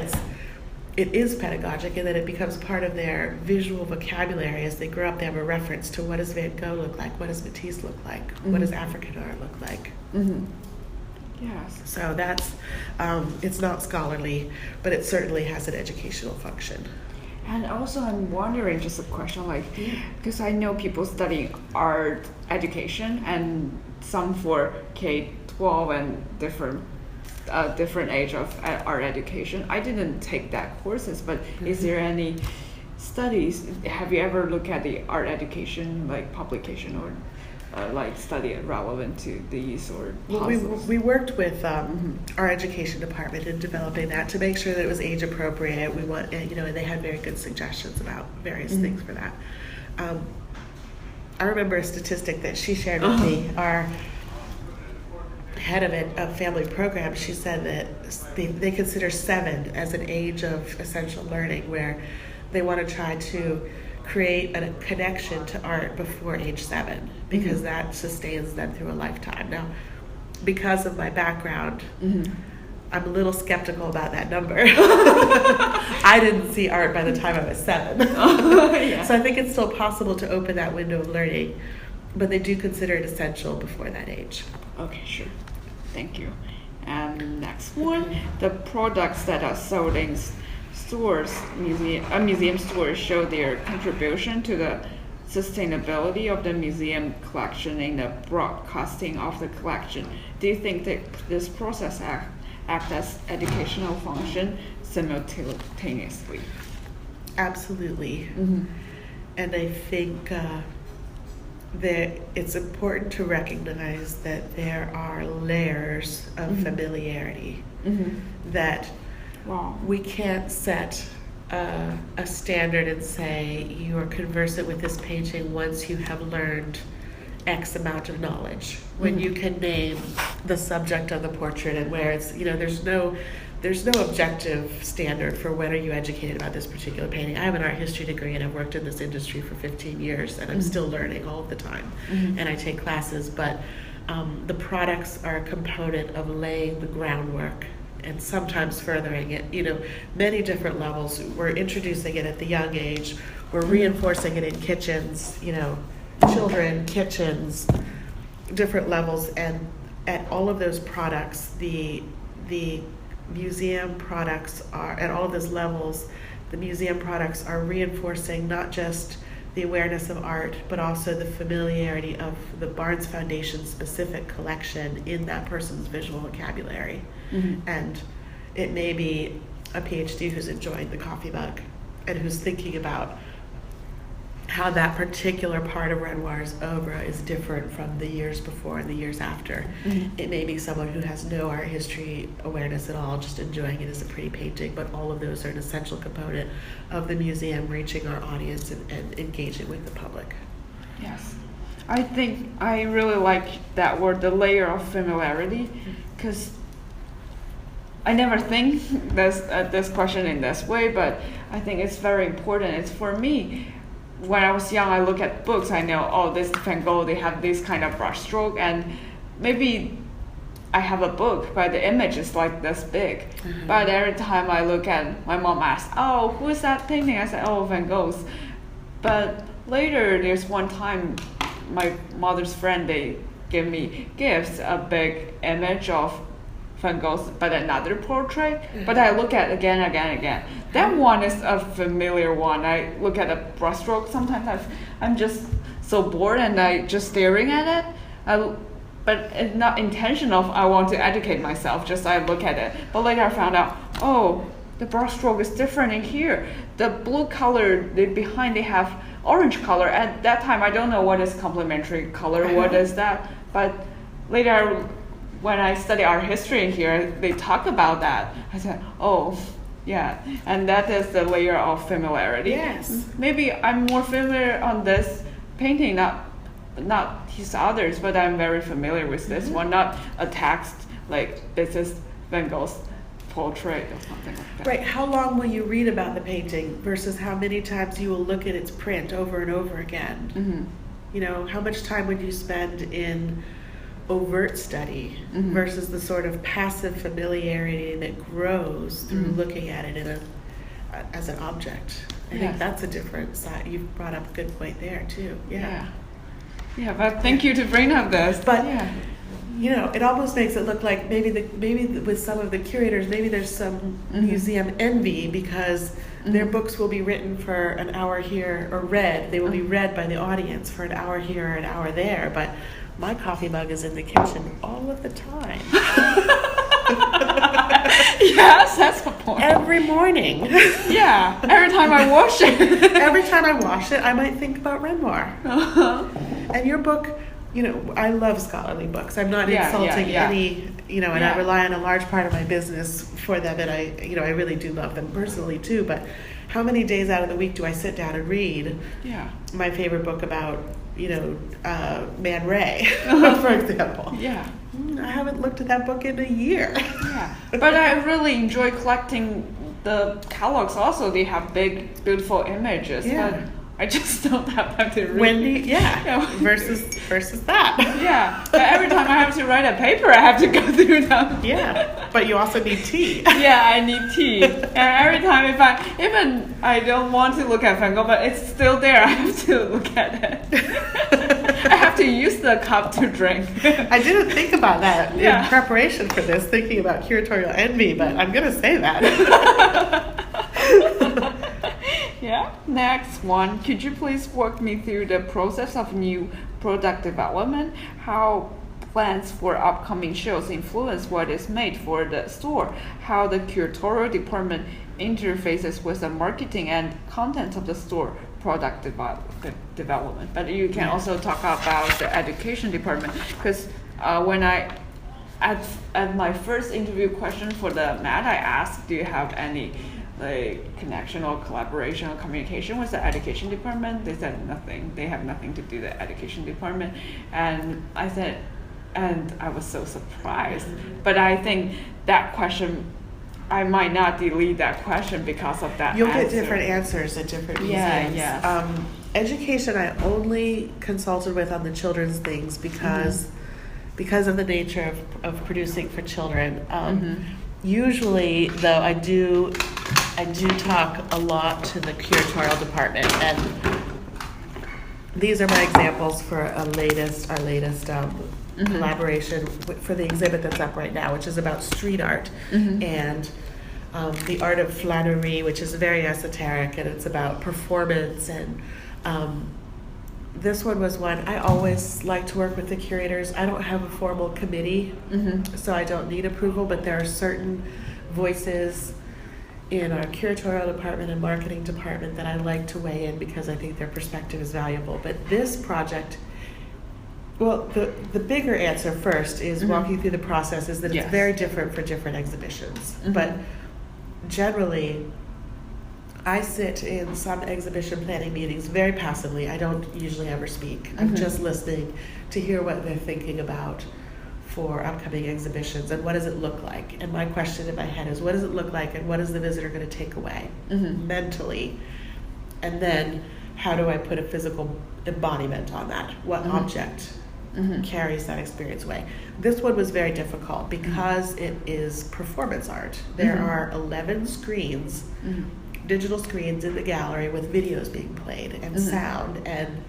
it is pedagogic in that it becomes part of their visual vocabulary. As they grow up, they have a reference to what does Van Gogh look like, what does Matisse look like, what does African art look like. Yes. So that's, it's not scholarly, but it certainly has an educational function. And also I'm wondering, just a question, because I know people study art education and some for K-12 and different age of art education. I didn't take that courses, but is there any studies? Have you ever looked at the art education publication or study relevant to these or puzzles? We worked with our education department in developing that to make sure that it was age appropriate. We want and they had very good suggestions about various things for that. I remember a statistic that she shared with me. Our head of a family program, she said that they consider 7 as an age of essential learning, where they want to try to create a connection to art before age 7, because that sustains them through a lifetime. Now, because of my background, I'm a little skeptical about that number. I didn't see art by the time I was 7. Yeah. So I think it's still possible to open that window of learning, but they do consider it essential before that age. Okay, sure. Thank you. And next one, the products that are sold in stores, museum stores show their contribution to the sustainability of the museum collection and the broadcasting of the collection. Do you think that this process act as educational function simultaneously? Absolutely. Mm-hmm. And I think that it's important to recognize that there are layers of familiarity, that we can't set a standard and say you are conversant with this painting once you have learned X amount of knowledge. When you can name the subject of the portrait and where it's, there's no objective standard for when are you educated about this particular painting. I have an art history degree and I've worked in this industry for 15 years and I'm still learning all of the time. And I take classes, but the products are a component of laying the groundwork and sometimes furthering it, many different levels. We're introducing it at the young age. We're reinforcing it in kitchens, children, kitchens, different levels. And at all of those products, the museum products are, at all of those levels, the museum products are reinforcing not just the awareness of art, but also the familiarity of the Barnes Foundation specific collection in that person's visual vocabulary. And it may be a PhD who's enjoying the coffee mug and who's thinking about how that particular part of Renoir's oeuvre is different from the years before and the years after. It may be someone who has no art history awareness at all, just enjoying it as a pretty painting, but all of those are an essential component of the museum reaching our audience and engaging with the public. Yes. I think I really like that word, the layer of familiarity, because I never think this question in this way, but I think it's very important. It's for me. When I was young, I look at books, I know, this Van Gogh, they have this kind of brush stroke, and maybe I have a book, but the image is like this big. But every time I look at, my mom asks, who is that painting? I said, Van Gogh's. But later, there's one time, my mother's friend, they give me gifts, a big image of Van Gogh's, but another portrait, but I look at again. That one is a familiar one. I look at a brushstroke. Sometimes I'm just so bored and I just staring at it. But it's not intentional. I want to educate myself. Just I look at it. But later I found out, the brushstroke is different in here. The blue color, behind they have orange color. At that time, I don't know what is complementary color. What is that? But later, when I study art history in here, they talk about that. I said, yeah, and that is the layer of familiarity. Yes. Maybe I'm more familiar on this painting, not his others, but I'm very familiar with this one, not a text like this is Van Gogh's portrait or something like that. Right, how long will you read about the painting versus how many times you will look at its print over and over again? How much time would you spend in overt study versus the sort of passive familiarity that grows through looking at it as an object. I think that's a different side. You've brought up a good point there too. Yeah, but thank you to bring up this. But it almost makes it look like maybe with some of the curators, maybe there's some museum envy because their books will be written for an hour here or read. They will be read by the audience for an hour here or an hour there, but my coffee mug is in the kitchen all of the time. Yes, that's the point. Every morning. Yeah, every time I wash it. Every time I wash it, I might think about Renoir. And your book, I love scholarly books. I'm not insulting any, and I rely on a large part of my business for them, and I really do love them personally too, but how many days out of the week do I sit down and read my favorite book about Man Ray, for example? Yeah. I haven't looked at that book in a year. Yeah, but I really enjoy collecting the catalogs also. They have big, beautiful images. Yeah. But I just don't have time to read. Wendy, versus that. Yeah, but every time I have to write a paper, I have to go through them. Yeah, but you also need tea. Yeah, I need tea. And every time even I don't want to look at Van Gogh, but it's still there, I have to look at it. I have to use the cup to drink. I didn't think about that Yeah. in preparation for this, thinking about curatorial envy, but I'm going to say that. Yeah. Next one, could you please walk me through the process of new product development? How plans for upcoming shows influence what is made for the store? How the curatorial department interfaces with the marketing and content of the store product development? But you can also talk about the education department, because when I at my first interview question for the MAT, I asked, do you have any connection or collaboration or communication with the education department? They said nothing. They have nothing to do with the education department. And I said, and I was so surprised. But I think that question, I might not delete that question because of that. You'll get different answers at different museums. Yeah. Education, I only consulted with on the children's things because of the nature of producing for children. Usually, though, I do talk a lot to the curatorial department, and these are my examples for our latest collaboration for the exhibit that's up right now, which is about street art and the art of flannery, which is very esoteric, and it's about performance. And this one was one I always like to work with the curators. I don't have a formal committee, so I don't need approval, but there are certain voices in our curatorial department and marketing department that I like to weigh in because I think their perspective is valuable. But this project, well, the bigger answer first is walking through the process is that it's very different for different exhibitions. But generally, I sit in some exhibition planning meetings very passively. I don't usually ever speak. I'm just listening to hear what they're thinking about for upcoming exhibitions and what does it look like. And my question in my head is, what does it look like and what is the visitor going to take away mentally? And then how do I put a physical embodiment on that? What object carries that experience away? This one was very difficult because it is performance art. There are 11 screens, digital screens in the gallery with videos being played and sound, and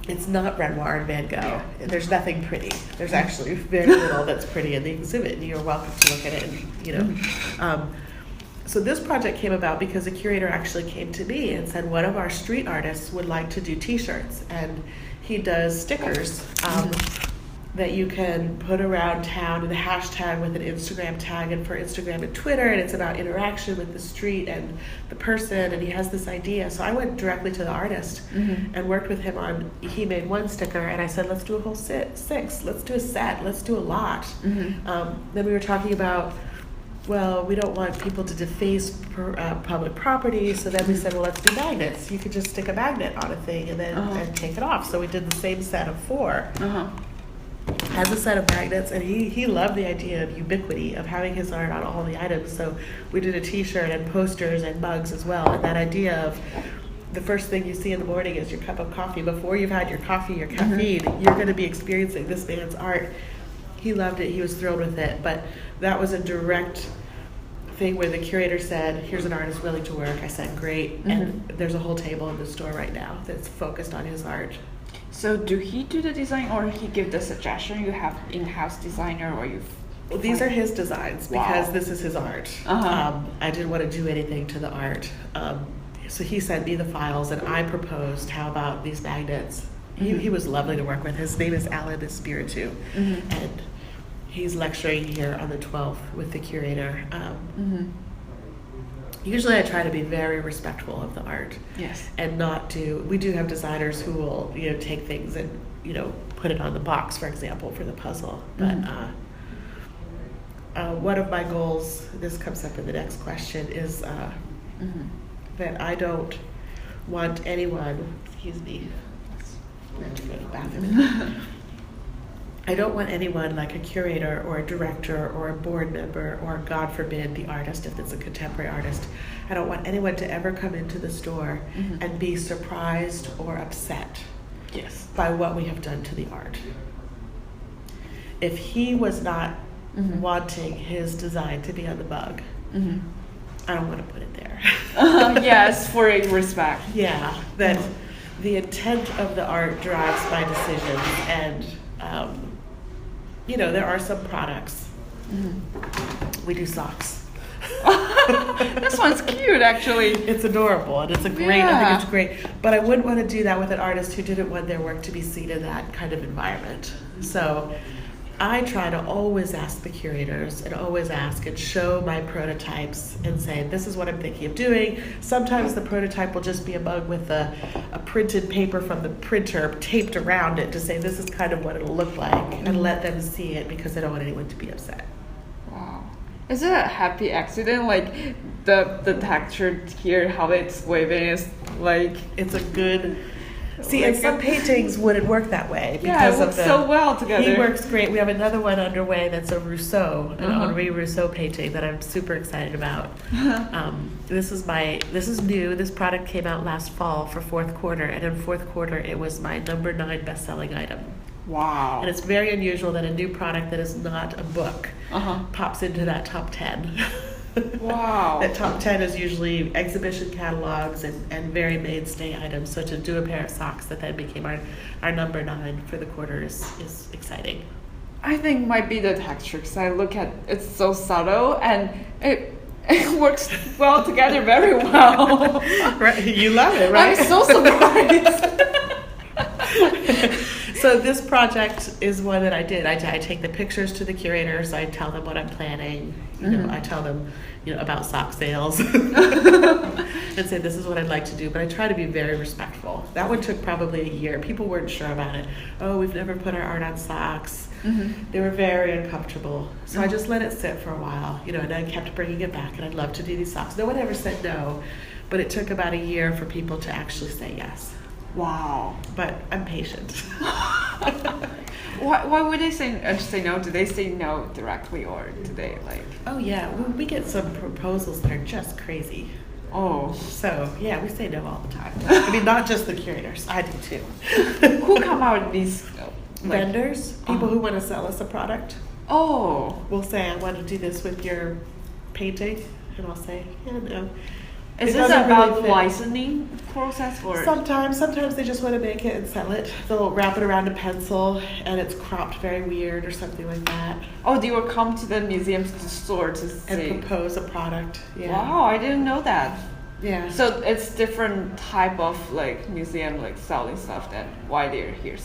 it's not Renoir and Van Gogh. There's nothing pretty. There's actually very little that's pretty in the exhibit, and you're welcome to look at it. And, so this project came about because a curator actually came to me and said one of our street artists would like to do T-shirts, and he does stickers that you can put around town and a hashtag with an Instagram tag, and for Instagram and Twitter, and it's about interaction with the street and the person, and he has this idea. So I went directly to the artist and worked with him on, he made one sticker, and I said, let's do a whole 6, let's do a set, let's do a lot. Then we were talking about, well, we don't want people to deface public property, so then we said, well, let's do magnets. You could just stick a magnet on a thing and then and take it off. So we did the same set of 4. Has a set of magnets, and he loved the idea of ubiquity, of having his art on all the items. So we did a T-shirt and posters and mugs as well, and that idea of the first thing you see in the morning is your cup of coffee. Before you've had your coffee, your caffeine, you're going to be experiencing this man's art. He loved it. He was thrilled with it. But that was a direct thing where the curator said, here's an artist willing to work. I said, great. And there's a whole table in the store right now that's focused on his art. So do he do the design, or he give the suggestion? You have in-house designer, or you? Well, these are his designs because this is his art. I didn't want to do anything to the art. So he sent me the files, and I proposed, how about these magnets? He was lovely to work with. His name is Alan Espiritu, and he's lecturing here on the 12th with the curator. Usually I try to be very respectful of the art. Yes. And not do, we do have designers who will, take things and, put it on the box, for example, for the puzzle. But one of my goals, this comes up in the next question, is that I don't want anyone, excuse me, I have to go to the bathroom. I don't want anyone like a curator or a director or a board member or, God forbid, the artist, if it's a contemporary artist. I don't want anyone to ever come into the store and be surprised or upset Yes. by what we have done to the art. If he was not wanting his design to be on the mug, I don't want to put it there. Yes, for a respect. Yeah, that the intent of the art drives my decisions, and there are some products. We do socks. This one's cute, actually. It's adorable, and it's a great. I think it's great, but I wouldn't want to do that with an artist who didn't want their work to be seen in that kind of environment. So I try to always ask the curators and always ask and show my prototypes and say, this is what I'm thinking of doing. Sometimes the prototype will just be a mug with a printed paper from the printer taped around it to say this is kind of what it'll look like, and let them see it because I don't want anyone to be upset. Wow. Is it a happy accident? Like the texture here, how it's waving is like... It's a good... See, and some paintings wouldn't work that way because it works so well together. He works great. We have another one underway that's a Rousseau, an Henri Rousseau painting that I'm super excited about. This is new. This product came out last fall for fourth quarter, and in fourth quarter it was my number 9 best-selling item. Wow. And it's very unusual that a new product that is not a book pops into that top 10. Wow. That top 10 is usually exhibition catalogs and very mainstay items. So to do a pair of socks that then became our number 9 for the quarter is exciting. I think might be the texture, because I look at it's so subtle and it works well together very well. Right, you love it, right? I'm so surprised. So this project is one that I did. I take the pictures to the curators. I tell them what I'm planning. I tell them, about sock sales, and say this is what I'd like to do. But I try to be very respectful. That one took probably a year. People weren't sure about it. Oh, we've never put our art on socks. They were very uncomfortable. So I just let it sit for a while, and I kept bringing it back. And I'd love to do these socks. No one ever said no, but it took about a year for people to actually say yes. Wow. But I'm patient. Why would they say no? Do they say no directly, or do they like... Oh yeah, we get some proposals that are just crazy. Oh. So yeah, we say no all the time. I mean, not just the curators. I do too. Who come out with these... Vendors, people who want to sell us a product. Oh. Will say, I want to do this with your painting. And I'll say, yeah, no. Is this about the licensing process, or? Sometimes they just want to make it and sell it. They'll wrap it around a pencil and it's cropped very weird or something like that. Oh, they will come to the museum store to see. And propose a product. Yeah. Wow, I didn't know that. Yeah. So it's different type of museum selling stuff than why they're here.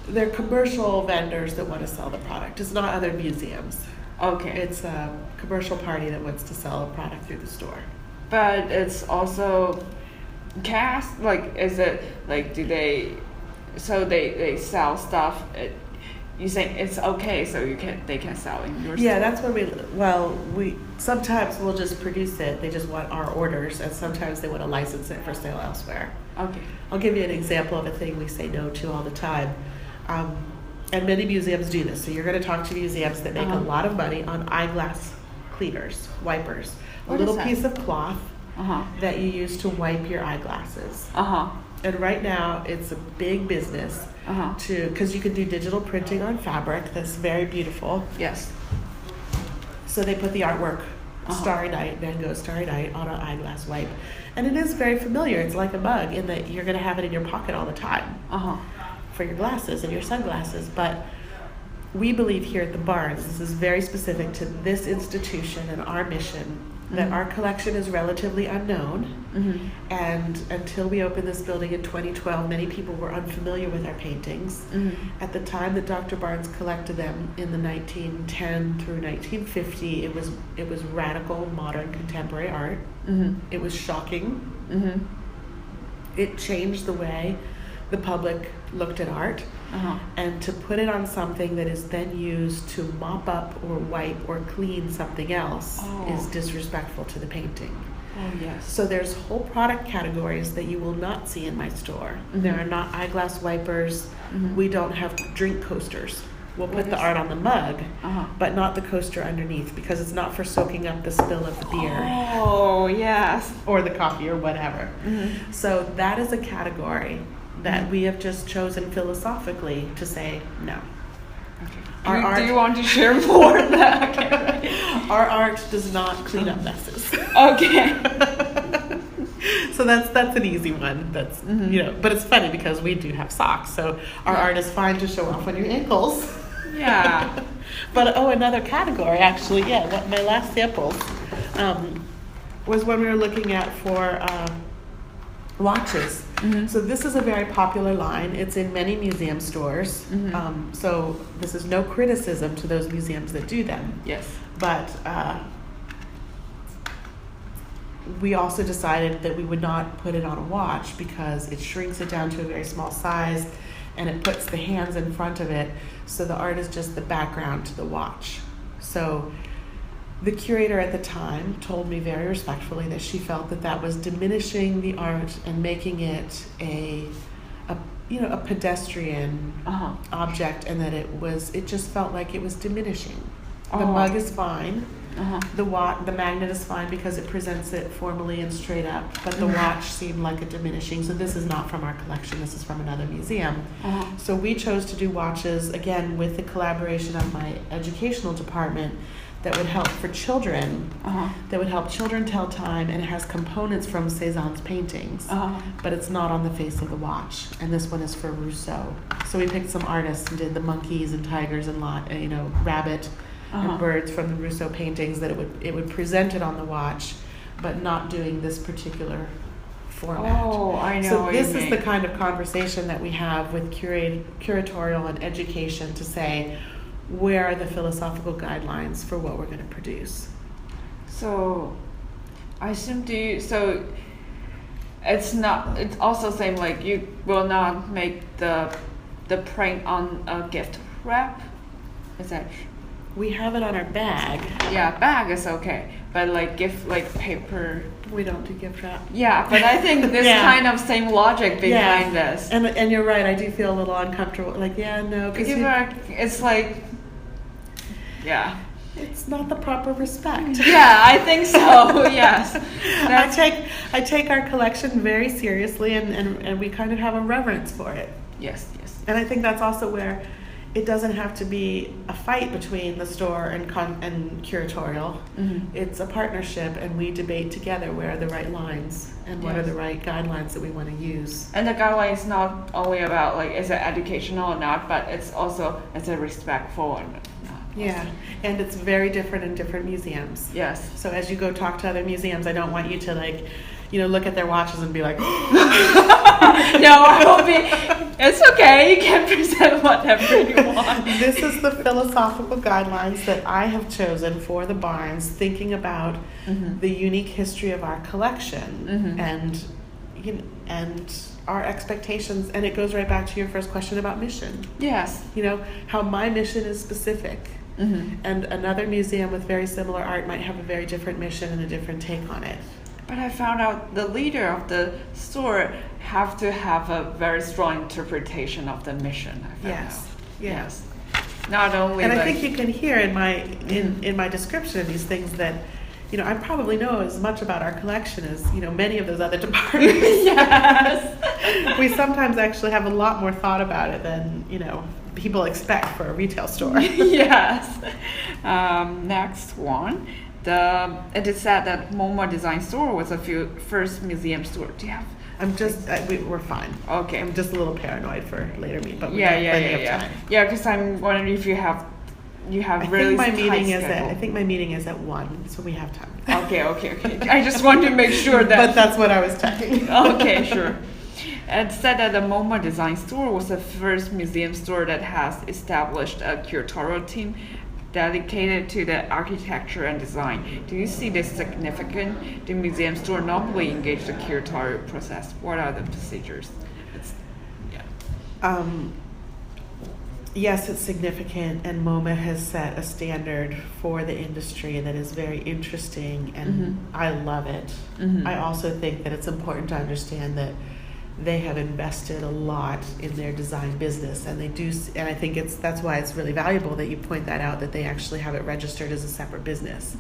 They're commercial vendors that want to sell the product. It's not other museums. Okay. It's a commercial party that wants to sell a product through the store. But it's also cast, is it, do they, so they sell stuff, you think it's okay, so they can sell in your store? Yeah, that's when we sometimes we'll just produce it, they just want our orders, and sometimes they want to license it for sale elsewhere. Okay. I'll give you an example of a thing we say no to all the time. And many museums do this, so you're going to talk to museums that make a lot of money on eyeglass cleaners, wipers. A little piece of cloth that you use to wipe your eyeglasses. And right now, it's a big business because you can do digital printing on fabric that's very beautiful. Yes. So they put the artwork, Starry Night, Van Gogh Starry Night, on an eyeglass wipe. And it is very familiar. It's like a mug in that you're going to have it in your pocket all the time for your glasses and your sunglasses. But we believe here at the Barnes, this is very specific to this institution and our mission, that our collection is relatively unknown. And until we opened this building in 2012, many people were unfamiliar with our paintings. At the time that Dr. Barnes collected them in the 1910 through 1950, it was radical, modern, contemporary art. It was shocking. It changed the way the public looked at art. And to put it on something that is then used to mop up or wipe or clean something else is disrespectful to the painting. Oh, yes. So there's whole product categories that you will not see in my store. There are not eyeglass wipers. We don't have drink coasters. we'll put the art on the mug, Uh-huh. but not the coaster underneath because it's not for soaking up the spill of the beer. Oh, yes. Or the coffee or whatever. Mm-hmm. So that is a category that we have just chosen philosophically to say no. Do you want to share more of that? Our art does not clean up messes. Okay. So that's an easy one. That's but it's funny because we do have socks, so our art is fine to show off on your ankles. Yeah. But another category actually, what my last sample was when we were looking at for watches. Mm-hmm. So this is a very popular line. It's in many museum stores. Mm-hmm. So this is no criticism to those museums that do them. Yes. But we also decided that we would not put it on a watch because it shrinks it down to a very small size and it puts the hands in front of it. So the art is just the background to the watch. So the curator at the time told me very respectfully that she felt that was diminishing the art and making it a pedestrian object, and that it just felt like it was diminishing. The mug is fine. The magnet is fine because it presents it formally and straight up, but the watch seemed like a diminishing. So this is not from our collection, this is from another museum. So we chose to do watches, again, with the collaboration of my educational department, that would help for children, that would help children tell time, and it has components from Cézanne's paintings, but it's not on the face of the watch. And this one is for Rousseau. So we picked some artists and did the monkeys and tigers and rabbit and birds from the Rousseau paintings, that it would present it on the watch, but not doing this particular format. Oh, I know. So what this you is mean. the kind of conversation that we have with curatorial and education to say, where are the philosophical guidelines for what we're going to produce? So, I assume it's also same like you will not make the print on a gift wrap. Is that? We have it on our bag. Yeah, bag is okay, but like gift like paper. We don't do gift wrap. Yeah, but I think this kind of same logic behind this. And you're right. I do feel a little uncomfortable. Like because it's like. Yeah. It's not the proper respect. Yeah, I think so. Yes. I take our collection very seriously, and we kind of have a reverence for it. Yes. And I think that's also where it doesn't have to be a fight between the store and curatorial. Mm-hmm. It's a partnership, and we debate together where are the right lines and what are the right guidelines that we want to use. And the guideline is not only about like is it educational or not, but it's a respectful and. Yeah, and it's very different in different museums. Yes. So as you go talk to other museums, I don't want you to look at their watches and be like, No, I will be. It's okay. You can present whatever you want. This is the philosophical guidelines that I have chosen for the Barnes, thinking about the unique history of our collection and our expectations. And it goes right back to your first question about mission. Yes. How my mission is specific. And another museum with very similar art might have a very different mission and a different take on it. But I found out the leader of the store have to have a very strong interpretation of the mission. Yes. Not only. And I think you can hear in my description of these things that, I probably know as much about our collection as many of those other departments. Yes. We sometimes actually have a lot more thought about it than people expect for a retail store. Yes. Next one. It is said that MoMA Design Store was the first museum store. Do you have? We're fine. Okay. I'm just a little paranoid for later meet, but we have plenty of time. Yeah, because I'm wondering if you have really tight schedule. I think my meeting is at 1, so we have time. Okay. I just want to make sure that. But that's what I was checking. Okay, sure. It said that the MoMA Design Store was the first museum store that has established a curatorial team dedicated to the architecture and design. Do you see this significant? The museum store normally engage the curatorial process. What are the procedures? Yes, it's significant, and MoMA has set a standard for the industry that is very interesting, and I love it. I also think that it's important to understand that they have invested a lot in their design business, and they do, and I think that's why it's really valuable that you point that out, that they actually have it registered as a separate business.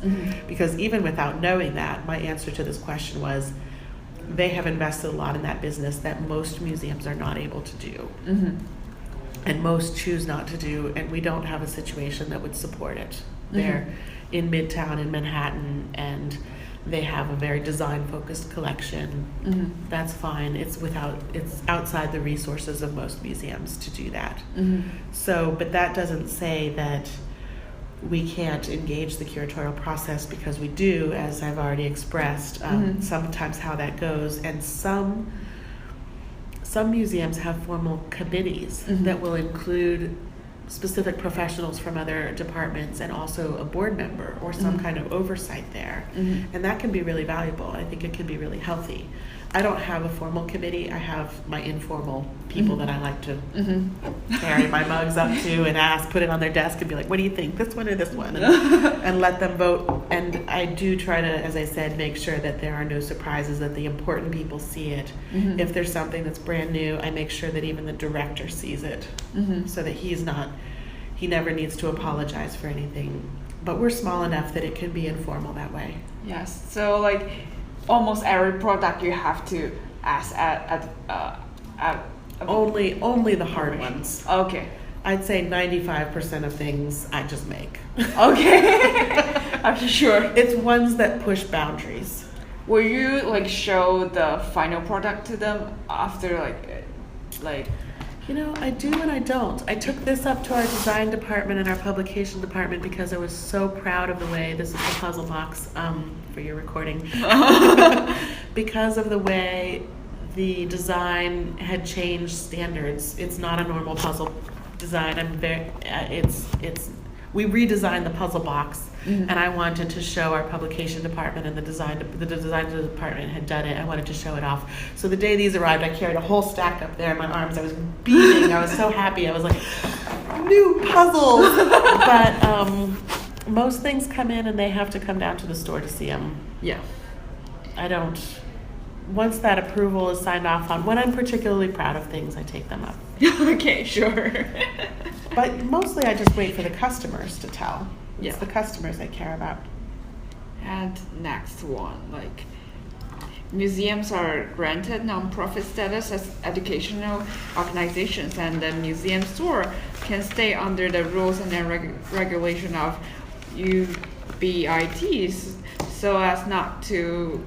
Because even without knowing that, my answer to this question was, they have invested a lot in that business that most museums are not able to do. And most choose not to do, and we don't have a situation that would support it. They're in Midtown in Manhattan, and they have a very design-focused collection. That's fine. It's outside the resources of most museums to do that. So, but that doesn't say that we can't engage the curatorial process, because we do, as I've already expressed, sometimes how that goes. And some museums have formal committees that will include specific professionals from other departments and also a board member or some kind of oversight there. And that can be really valuable. I think it can be really healthy. I don't have a formal committee. I have my informal people that I like to carry my mugs up to and ask, put it on their desk and be like, what do you think, this one or this one? And let them vote. And I do try to, as I said, make sure that there are no surprises, that the important people see it. If there's something that's brand new, I make sure that even the director sees it, so that he never needs to apologize for anything. But we're small enough that it can be informal that way. Yes, so like almost every product you have to ask at only the hard ones. Okay. I'd say 95% of things I just make. Okay. I'm sure. It's ones that push boundaries. Will you like show the final product to them after like? You know, I do and I don't. I took this up to our design department and our publication department because I was so proud of the way, this is the puzzle box for your recording, because of the way the design had changed standards. It's not a normal puzzle design. We redesigned the puzzle box, and I wanted to show our publication department, and the design department had done it. I wanted to show it off. So the day these arrived, I carried a whole stack up there in my arms. I was beaming. I was so happy. I was like, new puzzles. But most things come in, and they have to come down to the store to see them. Yeah. I don't. Once that approval is signed off on, when I'm particularly proud of things, I take them up. Okay, sure. But mostly I just wait for the customers to tell. It's Yeah. the customers I care about. And next one, like museums are granted nonprofit status as educational organizations, and the museum store can stay under the rules and regulation of UBITs so as not to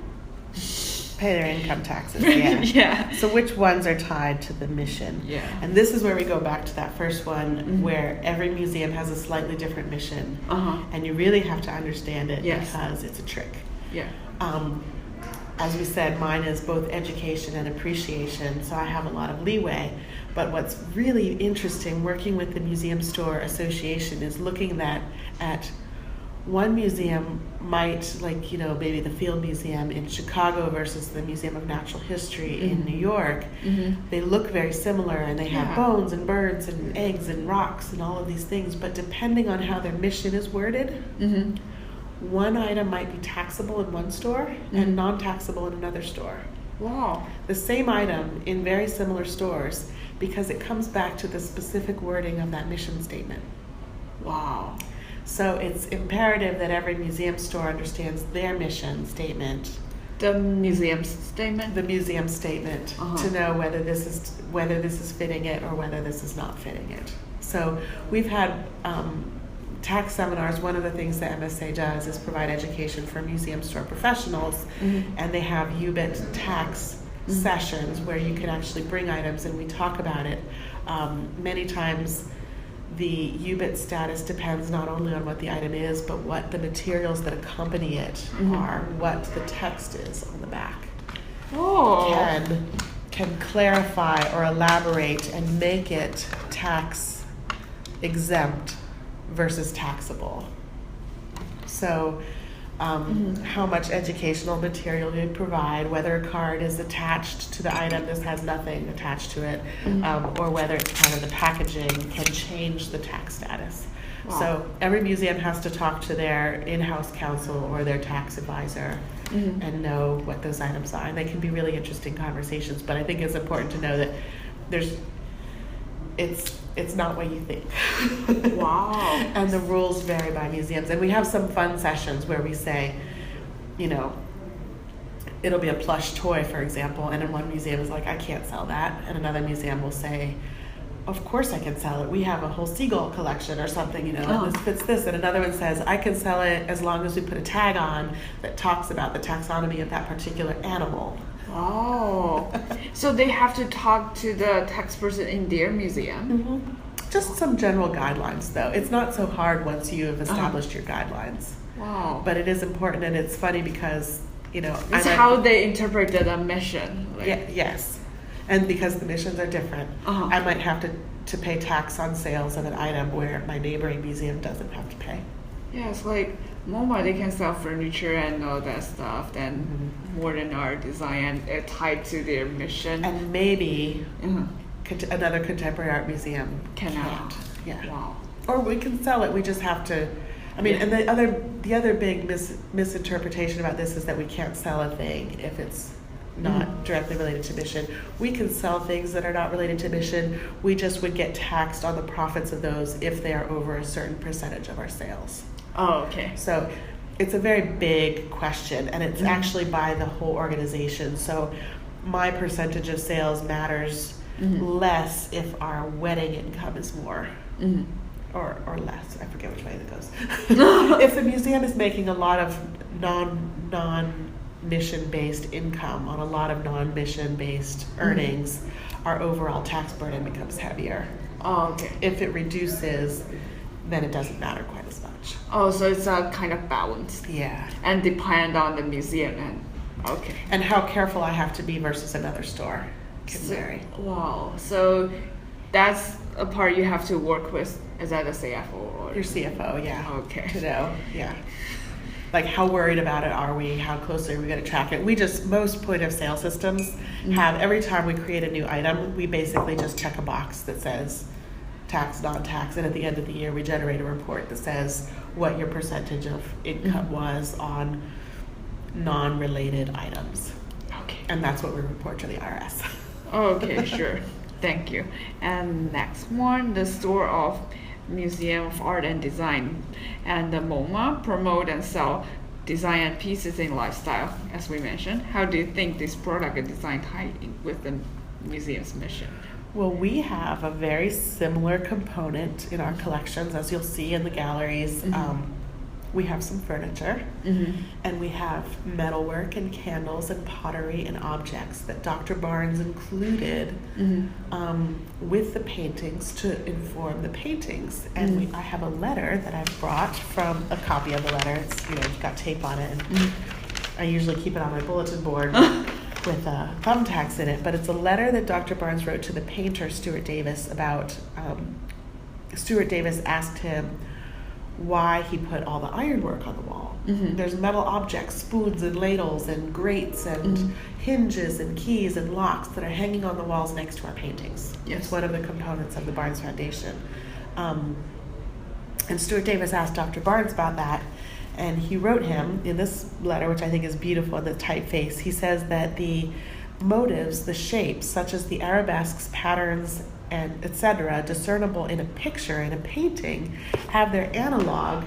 Pay their income taxes, yeah. Yeah. So which ones are tied to the mission? Yeah. And this is where we go back to that first one, where every museum has a slightly different mission. And you really have to understand it, Yes. because it's a trick. Yeah. As we said, mine is both education and appreciation, so I have a lot of leeway. But what's really interesting working with the Museum Store Association is looking at one museum might, like, you know, maybe the Field Museum in Chicago versus the Museum of Natural History in New York. They look very similar, and they have bones and birds and eggs and rocks and all of these things, but depending on how their mission is worded, one item might be taxable in one store and non-taxable in another store. Wow. The same item in very similar stores, because it comes back to the specific wording of that mission statement. Wow. So it's imperative that every museum store understands their mission statement, The museum statement? the museum statement, to know whether this is fitting it or whether this is not fitting it. So we've had tax seminars. One of the things that MSA does is provide education for museum store professionals, and they have UBIT tax sessions where you can actually bring items and we talk about it. Many times the UBIT status depends not only on what the item is, but what the materials that accompany it are, what the text is on the back. Can clarify or elaborate and make it tax exempt versus taxable. So how much educational material you provide, whether a card is attached to the item, this has nothing attached to it, or whether it's part of the packaging, can change the tax status. Wow. So every museum has to talk to their in-house counsel or their tax advisor and know what those items are. And they can be really interesting conversations, but I think it's important to know that it's not what you think. Wow. And the rules vary by museums. And we have some fun sessions where we say, you know, it'll be a plush toy, for example, and in one museum is like, I can't sell that. And another museum will say, of course I can sell it. We have a whole seagull collection or something, you know, and this fits this. And another one says, I can sell it as long as we put a tag on that talks about the taxonomy of that particular animal. Oh, so they have to talk to the tax person in their museum? Just some general guidelines, though. It's not so hard once you have established your guidelines. Wow. But it is important, and it's funny because, you know, It's how they interpreted a mission. Like. Yeah, yes. And because the missions are different, I might have to pay tax on sales of an item where my neighboring museum doesn't have to pay. Yeah, it's like MoMA, they can sell furniture and all that stuff, then modern art design and tied to their mission. And maybe another contemporary art museum can't. Yeah. Wow. Or we can sell it, we just have to. I mean, and the other big misinterpretation about this is that we can't sell a thing if it's not directly related to mission. We can sell things that are not related to mission. We just would get taxed on the profits of those if they are over a certain percentage of our sales. Oh, okay. So it's a very big question, and it's actually by the whole organization. So my percentage of sales matters less if our wedding income is more. Or less. I forget which way that goes. If the museum is making a lot of non-mission based income on a lot of non-mission based earnings, our overall tax burden becomes heavier. Oh, okay. If it reduces, then it doesn't matter quite as much. Oh, so it's a kind of balance. Yeah. And depend on the museum and okay. And how careful I have to be versus another store can vary. Wow. So that's a part you have to work with. Is that a CFO or Your CFO? Yeah. Okay. To know. Yeah. Like, how worried about it are we? How closely are we going to track it? Most point of sale systems have, every time we create a new item, we basically just check a box that says tax, non-tax, and at the end of the year we generate a report that says what your percentage of income was on non-related items. Okay. And that's what we report to the IRS. Okay, sure. Thank you. And next one, the store of Museum of Art and Design, and the MoMA promote and sell design and pieces in lifestyle, as we mentioned. How do you think this product and design tie in with the museum's mission? Well, we have a very similar component in our collections, as you'll see in the galleries. We have some furniture, and we have metalwork and candles and pottery and objects that Dr. Barnes included with the paintings to inform the paintings. And I have a letter that I brought from a copy of the letter. It's, you know, it's got tape on it, and I usually keep it on my bulletin board with thumbtacks in it. But it's a letter that Dr. Barnes wrote to the painter Stuart Davis about. Stuart Davis asked him why he put all the ironwork on the wall. There's metal objects, spoons and ladles and grates and hinges and keys and locks that are hanging on the walls next to our paintings. Yes. It's one of the components of the Barnes Foundation. And Stuart Davis asked Dr. Barnes about that, and he wrote him in this letter, which I think is beautiful in the typeface. He says that the motives, the shapes, such as the arabesques, patterns, and etc., discernible in a picture, in a painting, have their analog,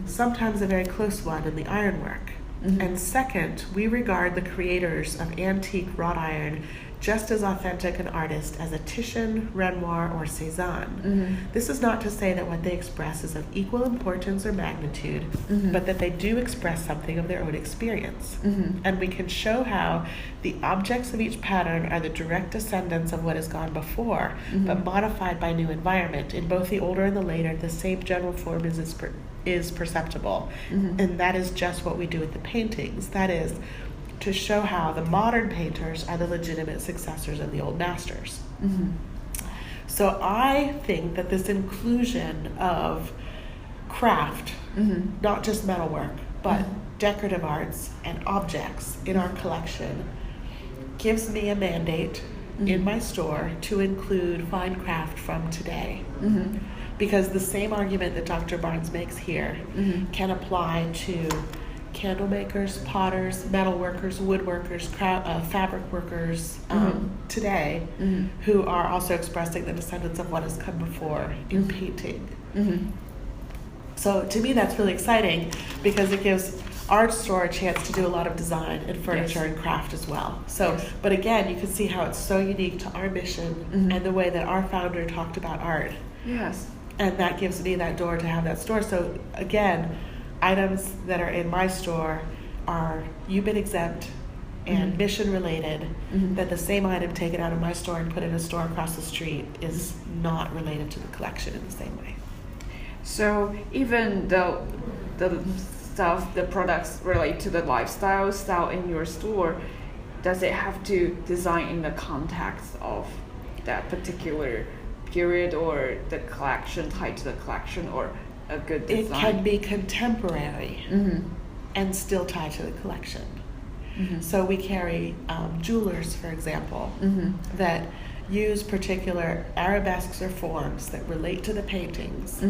sometimes a very close one, in the ironwork. And second, we regard the creators of antique wrought iron just as authentic an artist as a Titian, Renoir, or Cézanne. This is not to say that what they express is of equal importance or magnitude, but that they do express something of their own experience. And we can show how the objects of each pattern are the direct descendants of what has gone before, but modified by new environment. In both the older and the later, the same general form is perceptible. And that is just what we do with the paintings. That is, to show how the modern painters are the legitimate successors of the old masters. So I think that this inclusion of craft, not just metalwork, but decorative arts and objects in our collection gives me a mandate in my store to include fine craft from today. because the same argument that Dr. Barnes makes here can apply to candle makers, potters, metal workers, woodworkers, fabric workers today, who are also expressing the descendants of what has come before in painting. So to me that's really exciting because it gives our store a chance to do a lot of design and furniture and craft as well. So, but again, you can see how it's so unique to our mission and the way that our founder talked about art. Yes. And that gives me that door to have that store. So again, items that are in my store are UBIT exempt and mission related, that the same item taken out of my store and put in a store across the street is not related to the collection in the same way. So even though the products relate to the lifestyle style in your store, does it have to design in the context of that particular period or the collection, tied to the collection, or a good design? It can be contemporary and still tied to the collection. So we carry jewelers, for example, that use particular arabesques or forms that relate to the paintings,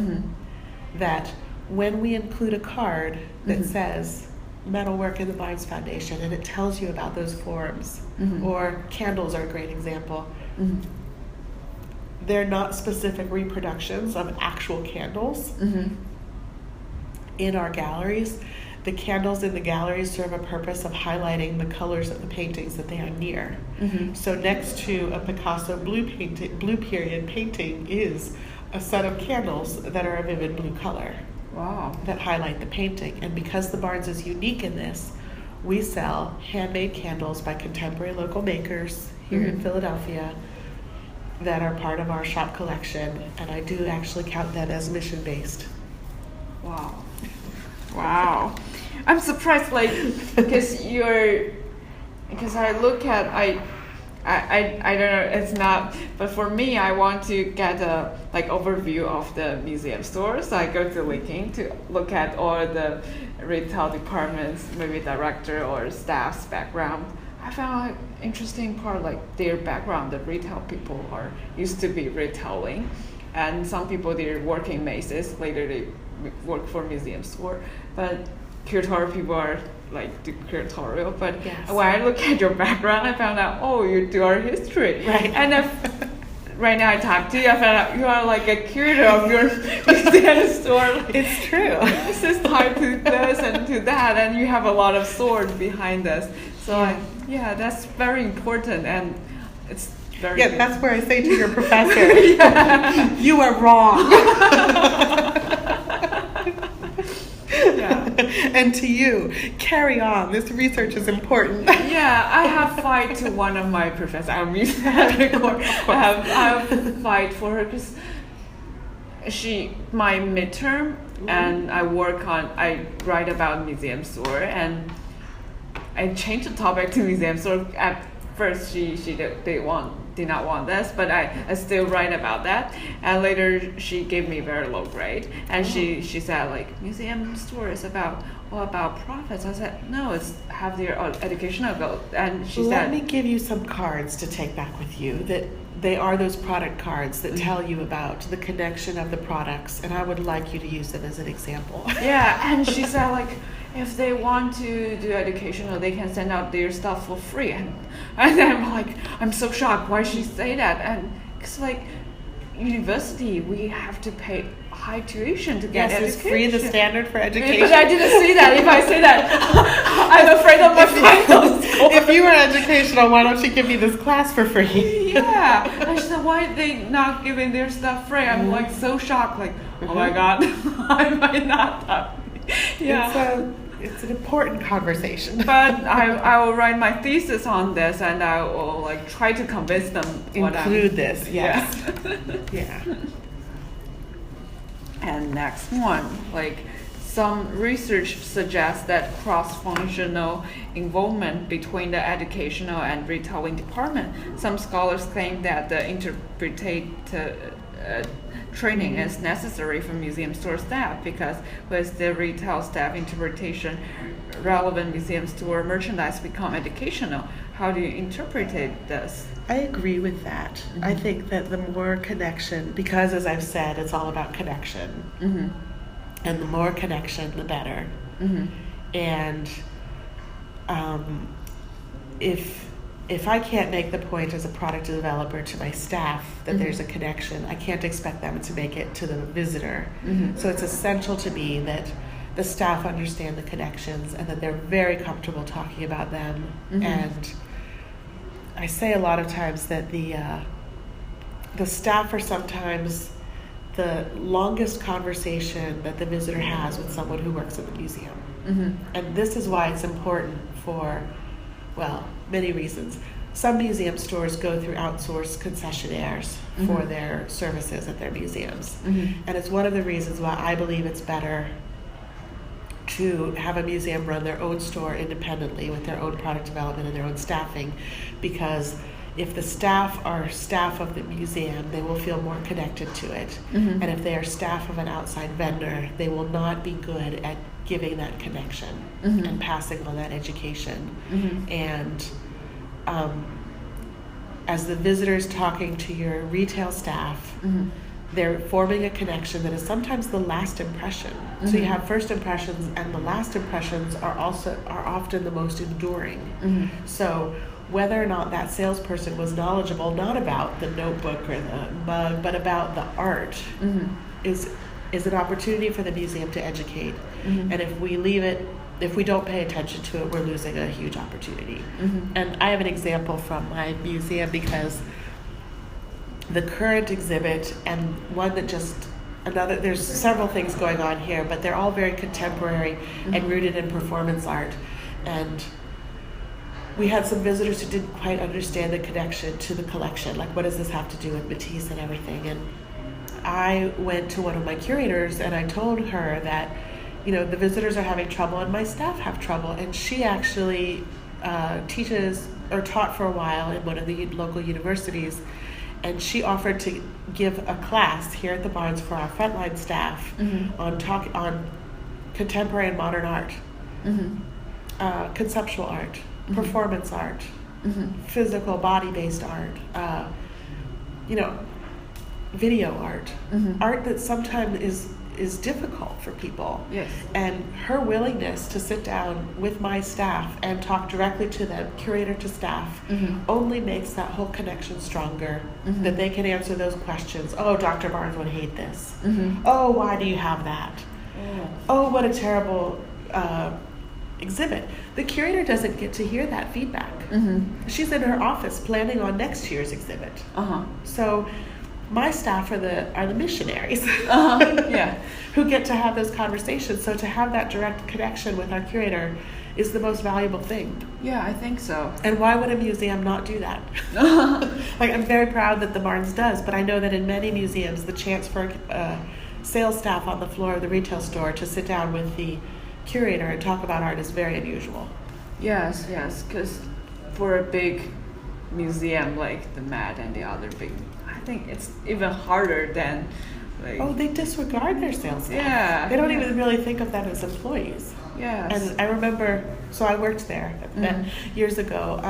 that when we include a card that says metalwork in the Barnes Foundation and it tells you about those forms, or candles are a great example. They're not specific reproductions of actual candles in our galleries. The candles in the galleries serve a purpose of highlighting the colors of the paintings that they are near. So next to a Picasso blue period painting is a set of candles that are a vivid blue color. Wow. That highlight the painting. And because the Barnes is unique in this, we sell handmade candles by contemporary local makers here in Philadelphia that are part of our shop collection, and I do actually count them as mission-based. Wow. Wow. I'm surprised, because I look at, I don't know, it's not, but for me, I want to get a overview of the museum stores. So I go to LinkedIn to look at all the retail departments, maybe director or staff's background. I found interesting part, their background. The retail people used to be retailing, and some people they're working Macy's, later they work for museum store, but curatorial people are do curatorial. But when I look at your background, I found out, you do art history. Right. And right now I talk to you, I found out you are a curator of your museum store. It's true. This is tied to this and to that, and you have a lot of swords behind us. So that's very important, and it's very good. That's where I say to your professor, you are wrong. And to you, carry on. This research is important. I have fight to one of my professors. I have fight for her because my midterm, and I write about museum store, and I changed the topic to museum store. At first, she did not want this, but I still write about that. And later, she gave me very low grade, and she said museum store is about profits. I said no, it's have their educational goal. And she said, let me give you some cards to take back with you. That they are those product cards that tell you about the connection of the products, and I would like you to use them as an example. And she said if they want to do educational, they can send out their stuff for free. And I'm so shocked why she say that. And it's university, we have to pay high tuition to get education. Is free the standard for education? But I didn't see that. If I say that, I'm afraid of my finals. If you were educational, why don't you give me this class for free? And she said, why are they not giving their stuff free? I'm so shocked. Oh my God, I might not have. It's an important conversation. But I will write my thesis on this, and I will try to convince them. Include this, yes. And next one, some research suggests that cross-functional involvement between the educational and retailing department. Some scholars claim that the training is necessary for museum store staff, because with the retail staff interpretation, relevant museum store merchandise become educational. How do you interpret this? I agree with that. Mm-hmm. I think that the more connection, because as I've said, it's all about connection. Mm-hmm. And the more connection, the better. Mm-hmm. And if I can't make the point as a product developer to my staff that Mm-hmm. there's a connection, I can't expect them to make it to the visitor. Mm-hmm. So it's essential to me that the staff understand the connections and that they're very comfortable talking about them. Mm-hmm. And I say a lot of times that the staff are sometimes the longest conversation that the visitor has with someone who works at the museum. Mm-hmm. And this is why it's important for, well, many reasons. Some museum stores go through outsourced concessionaires Mm-hmm. for their services at their museums. Mm-hmm. And it's one of the reasons why I believe it's better to have a museum run their own store independently with their own product development and their own staffing, because if the staff are staff of the museum, they will feel more connected to it. Mm-hmm. And if they are staff of an outside vendor, they will not be good at giving that connection Mm-hmm. and passing on that education. Mm-hmm. And as the visitors talking to your retail staff, Mm-hmm. they're forming a connection that is sometimes the last impression. So you Mhm. have first impressions, and the last impressions are often the most enduring. Mm-hmm. So whether or not that salesperson was knowledgeable, not about the notebook or the mug, but about the art, Mm-hmm. is an opportunity for the museum to educate. Mm-hmm. And if we don't pay attention to it, we're losing a huge opportunity. Mm-hmm. And I have an example from my museum, because the current exhibit and one that there's several things going on here, but they're all very contemporary and rooted in performance art. And we had some visitors who didn't quite understand the connection to the collection. Like, what does this have to do with Matisse and everything? And I went to one of my curators and I told her that, the visitors are having trouble and my staff have trouble. And she actually teaches or taught for a while in one of the local universities. And she offered to give a class here at the Barnes for our frontline staff Mm-hmm. on contemporary and modern art, Mm-hmm. conceptual art, Mm-hmm. performance art, Mm-hmm. physical body-based art, video art, Mm-hmm. art that sometimes is difficult for people. Yes. And her willingness to sit down with my staff and talk directly to them, curator to staff, Mm-hmm. only makes that whole connection stronger, Mhm. that they can answer those questions. Oh, Dr. Barnes would hate this. Mm-hmm. Oh, why do you have that? Oh, what a terrible exhibit. The curator doesn't get to hear that feedback. Mm-hmm. She's in her office planning on next year's exhibit. Uh-huh. So my staff are the missionaries Uh-huh. Yeah. who get to have those conversations. So to have that direct connection with our curator is the most valuable thing. Yeah, I think so. And why would a museum not do that? Like, I'm very proud that the Barnes does, but I know that in many museums, the chance for sales staff on the floor of the retail store to sit down with the curator and talk about art is very unusual. Yes, because for a big museum like the Met and the other big, I think it's even harder than like. Oh, they disregard their sales staff. Yeah. They don't even really think of them as employees. Yes. And I remember, so I worked there years ago,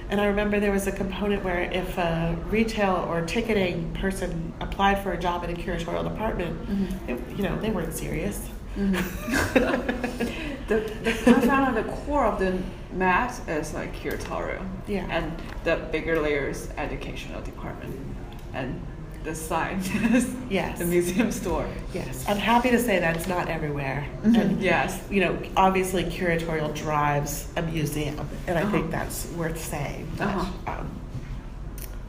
and I remember there was a component where if a retail or ticketing person applied for a job in a curatorial department, they weren't serious. I found out the core of the Met is like curatorial. Yeah. And the bigger layer is educational department. And the sign is Yes. the museum store. Yes, I'm happy to say that's not everywhere. Mhm. And, Yes. Obviously curatorial drives a museum, and I Uh-huh. think that's worth saying. But, Uh-huh.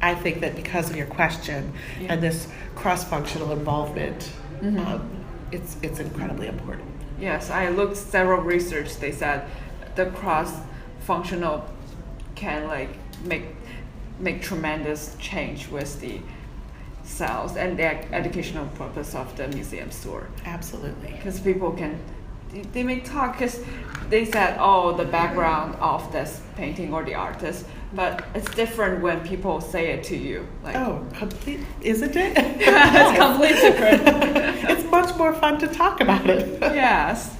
I think that because of your question Yeah. and this cross-functional involvement, Mhm. it's incredibly important. Yes, I looked several research. They said the cross-functional can like make tremendous change with the sales and the educational purpose of the museum store. Absolutely. Because people can they may talk because they said, oh, the background of this painting or the artist, but it's different when people say it to you. Like, oh, complete, isn't it? it's completely different. It's much more fun to talk about it. Yes.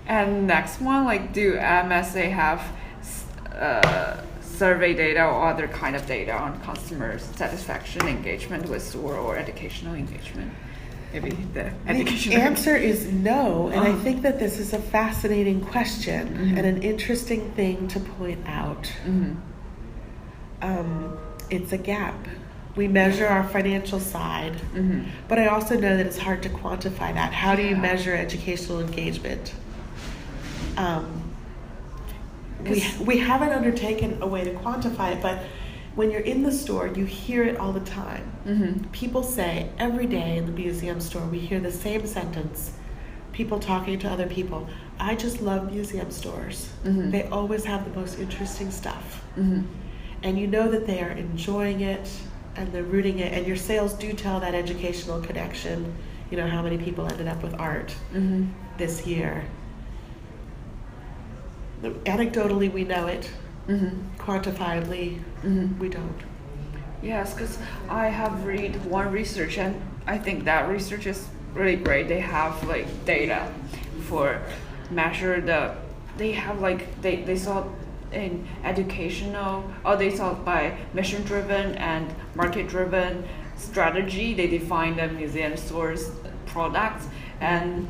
And next one, like, do MSA have survey data or other kind of data on customer satisfaction, engagement with store, or educational engagement? Maybe the educational. The answer is no, and I think that this is a fascinating question Mm-hmm. and an interesting thing to point out. Mm-hmm. It's a gap. We measure our financial side, Mm-hmm. but I also know that it's hard to quantify that. How do you Yeah. measure educational engagement? We haven't undertaken a way to quantify it, but when you're in the store, you hear it all the time. Mm-hmm. People say every day in the museum store, we hear the same sentence. People talking to other people. I just love museum stores. Mm-hmm. They always have the most interesting stuff. Mm-hmm. And you know that they are enjoying it and they're rooting it. And your sales do tell that educational connection. You know, how many people ended up with art Mm-hmm. this year. Anecdotally, we know it. Mm-hmm. Quantifiably, Mm-hmm. we don't. Yes, because I have read one research, and I think that research is really great. They have like data for measure the. They have like they saw in educational, or they saw by mission driven and market driven strategy. They define the museum stores products, and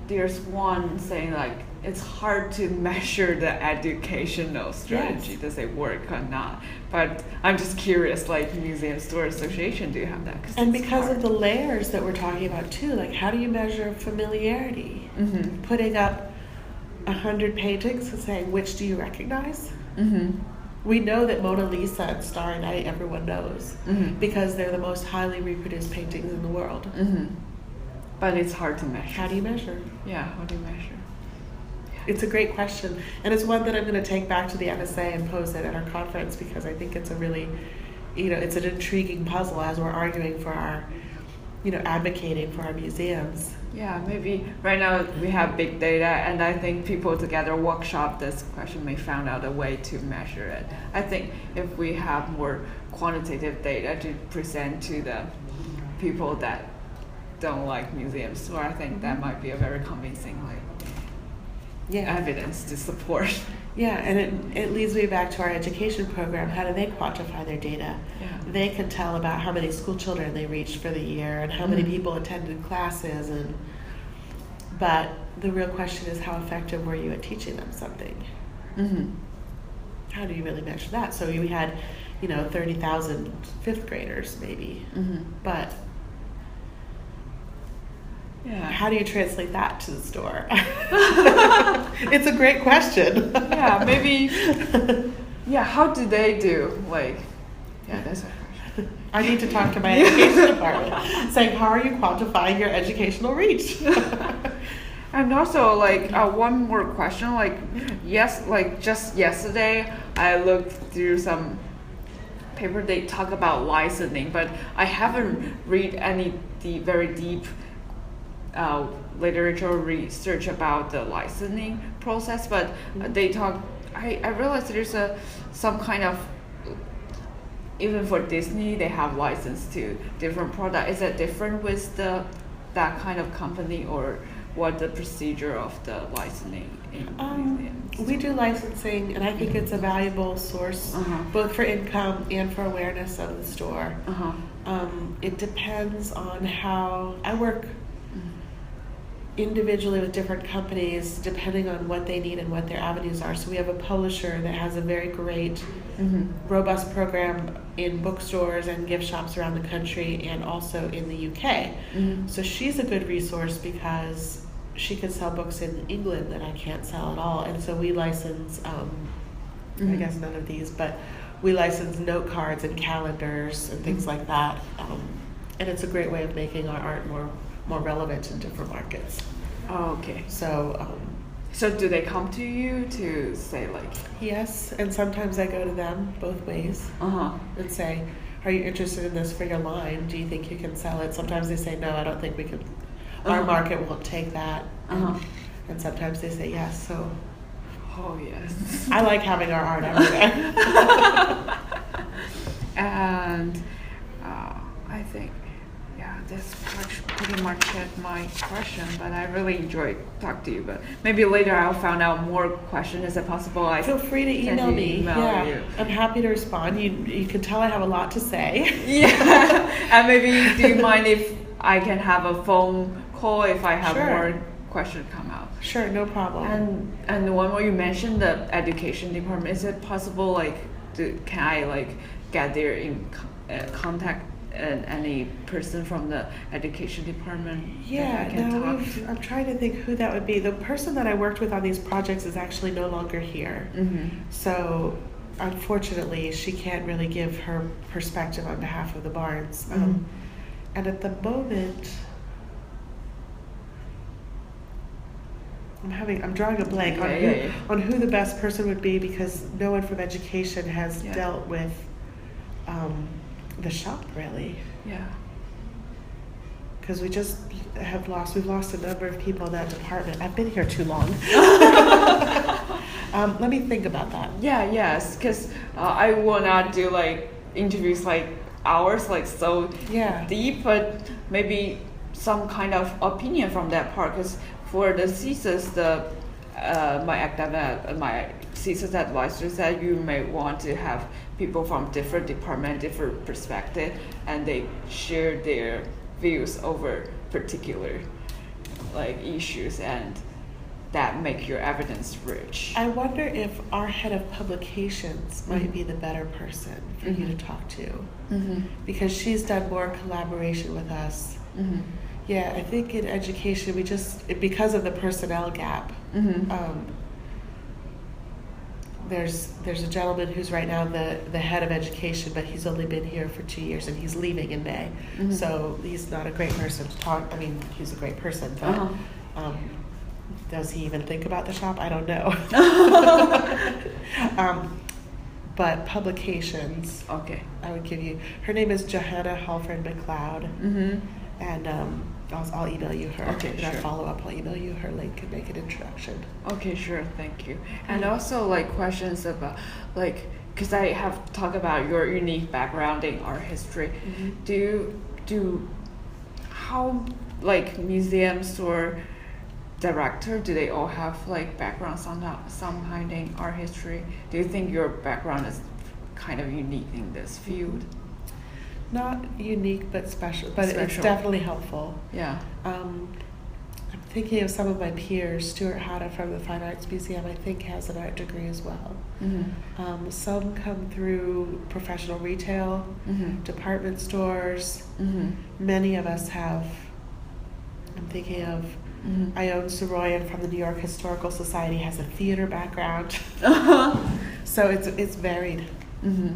there's one saying like it's hard to measure the educational strategy. Yes. Does it work or not? But I'm just curious, like Museum Store Association, do you have that? And because of the layers that we're talking about too, like how do you measure familiarity? Mm-hmm. Putting up 100 paintings and saying, which do you recognize? Mm-hmm. We know that Mona Lisa and Starry Night everyone knows Mm-hmm. because they're the most highly reproduced paintings in the world. Mm-hmm. But it's hard to measure. How do you measure? Yeah, how do you measure? It's a great question, and it's one that I'm going to take back to the MSA and pose it at our conference because I think it's a really, it's an intriguing puzzle as we're arguing for our, advocating for our museums. Yeah, maybe right now we have big data, and I think people together workshop this question may find out a way to measure it. I think if we have more quantitative data to present to the people that don't like museums, so I think that might be a very convincing evidence to support. Yeah, and it leads me back to our education program. How do they quantify their data? Yeah. They can tell about how many school children they reached for the year and how many Mhm. people attended classes, but the real question is how effective were you at teaching them something? Mm-hmm. How do you really measure that? So we had, 30,000 fifth graders maybe, Mm-hmm. but Yeah. how do you translate that to the store? It's a great question. Yeah, maybe. Yeah, how do they do? That's a question. I need to talk to my education department saying, how are you quantifying your educational reach? And also, one more question. Just yesterday, I looked through some paper. They talk about licensing, but I haven't read any very deep literature research about the licensing process. But they talk. I realized there's some kind of, even for Disney, they have license to different product. Is that different with that kind of company, or what the procedure of the licensing in museums? We do licensing, and I think it's a valuable source, Uh-huh. both for income and for awareness of the store. Uh-huh. It depends on how I work individually with different companies depending on what they need and what their avenues are. So we have a publisher that has a very great, Mm-hmm. robust program in bookstores and gift shops around the country and also in the UK. Mm-hmm. So she's a good resource because she can sell books in England that I can't sell at all. And so we license, I Mhm. guess none of these, but we license note cards and calendars and things like that. And it's a great way of making our art more relevant in different markets. Oh, okay. So do they come to you to say yes, and sometimes I go to them both ways uh-huh. and say, are you interested in this for your line? Do you think you can sell it? Sometimes they say, no, I don't think we can. our market won't take that. Uh-huh. And sometimes they say yes. So Oh yes. I like having our art everywhere. And I think, yeah, that's pretty much it, my question. But I really enjoyed talking to you. But maybe later I'll find out more questions. Is it possible? Feel free to send email you me. email you. I'm happy to respond. You can tell I have a lot to say. Yeah, and maybe do you mind if I can have a phone call if I have Sure. more questions come out? Sure, no problem. And one more, you mentioned the education department. Is it possible, like, can I like get there in contact any person from the education department? Yeah, that I can talk to? I'm trying to think who that would be. The person that I worked with on these projects is actually no longer here. Mm-hmm. So unfortunately, she can't really give her perspective on behalf of the Barnes. Mhm. And at the moment, I'm drawing a blank on who the best person would be, because no one from education has Yeah. dealt with the shop really. Yeah. Because we've lost a number of people in that department. I've been here too long. Let me think about that. Yeah, yes, because I will not do like interviews like ours, like so Yeah. deep, but maybe some kind of opinion from that part. Because for the thesis, my thesis advisor said you may want to have people from different department, different perspective, and they share their views over particular like issues, and that make your evidence rich. I wonder if our head of publications might Mhm. be the better person for you to Mhm. talk to, Mm-hmm. because she's done more collaboration with us. Mm-hmm. Yeah, I think in education because of the personnel gap, Mm-hmm. there's a gentleman who's right now the head of education, but he's only been here for 2 years and he's leaving in May. Mhm. So he's not a great person to talk. I mean, he's a great person, but Uh-huh. does he even think about the shop? I don't know. But publications, Okay. I would give you. Her name is Johanna Halford McLeod, Mm-hmm. and I'll email you her. Okay, and I'll sure. follow up. I'll email you her link and make an introduction. Okay, sure, thank you. And also like questions about like, because I have talked about your unique background in art history. Do how like museums or director, do they all have like backgrounds on that, some kind in art history? Do you think your background is kind of unique in this field? Not unique, but special. But it's Special. definitely helpful. Yeah. I'm thinking of some of my peers. Stuart Hatta from the Fine Arts Museum, I think, has an art degree as well. Mm-hmm. Some come through professional retail, Mm-hmm. department stores. Mm-hmm. Many of us have. I'm thinking of Mm-hmm. Ione Soroyan from the New York Historical Society has a theater background. So it's varied. Mm-hmm.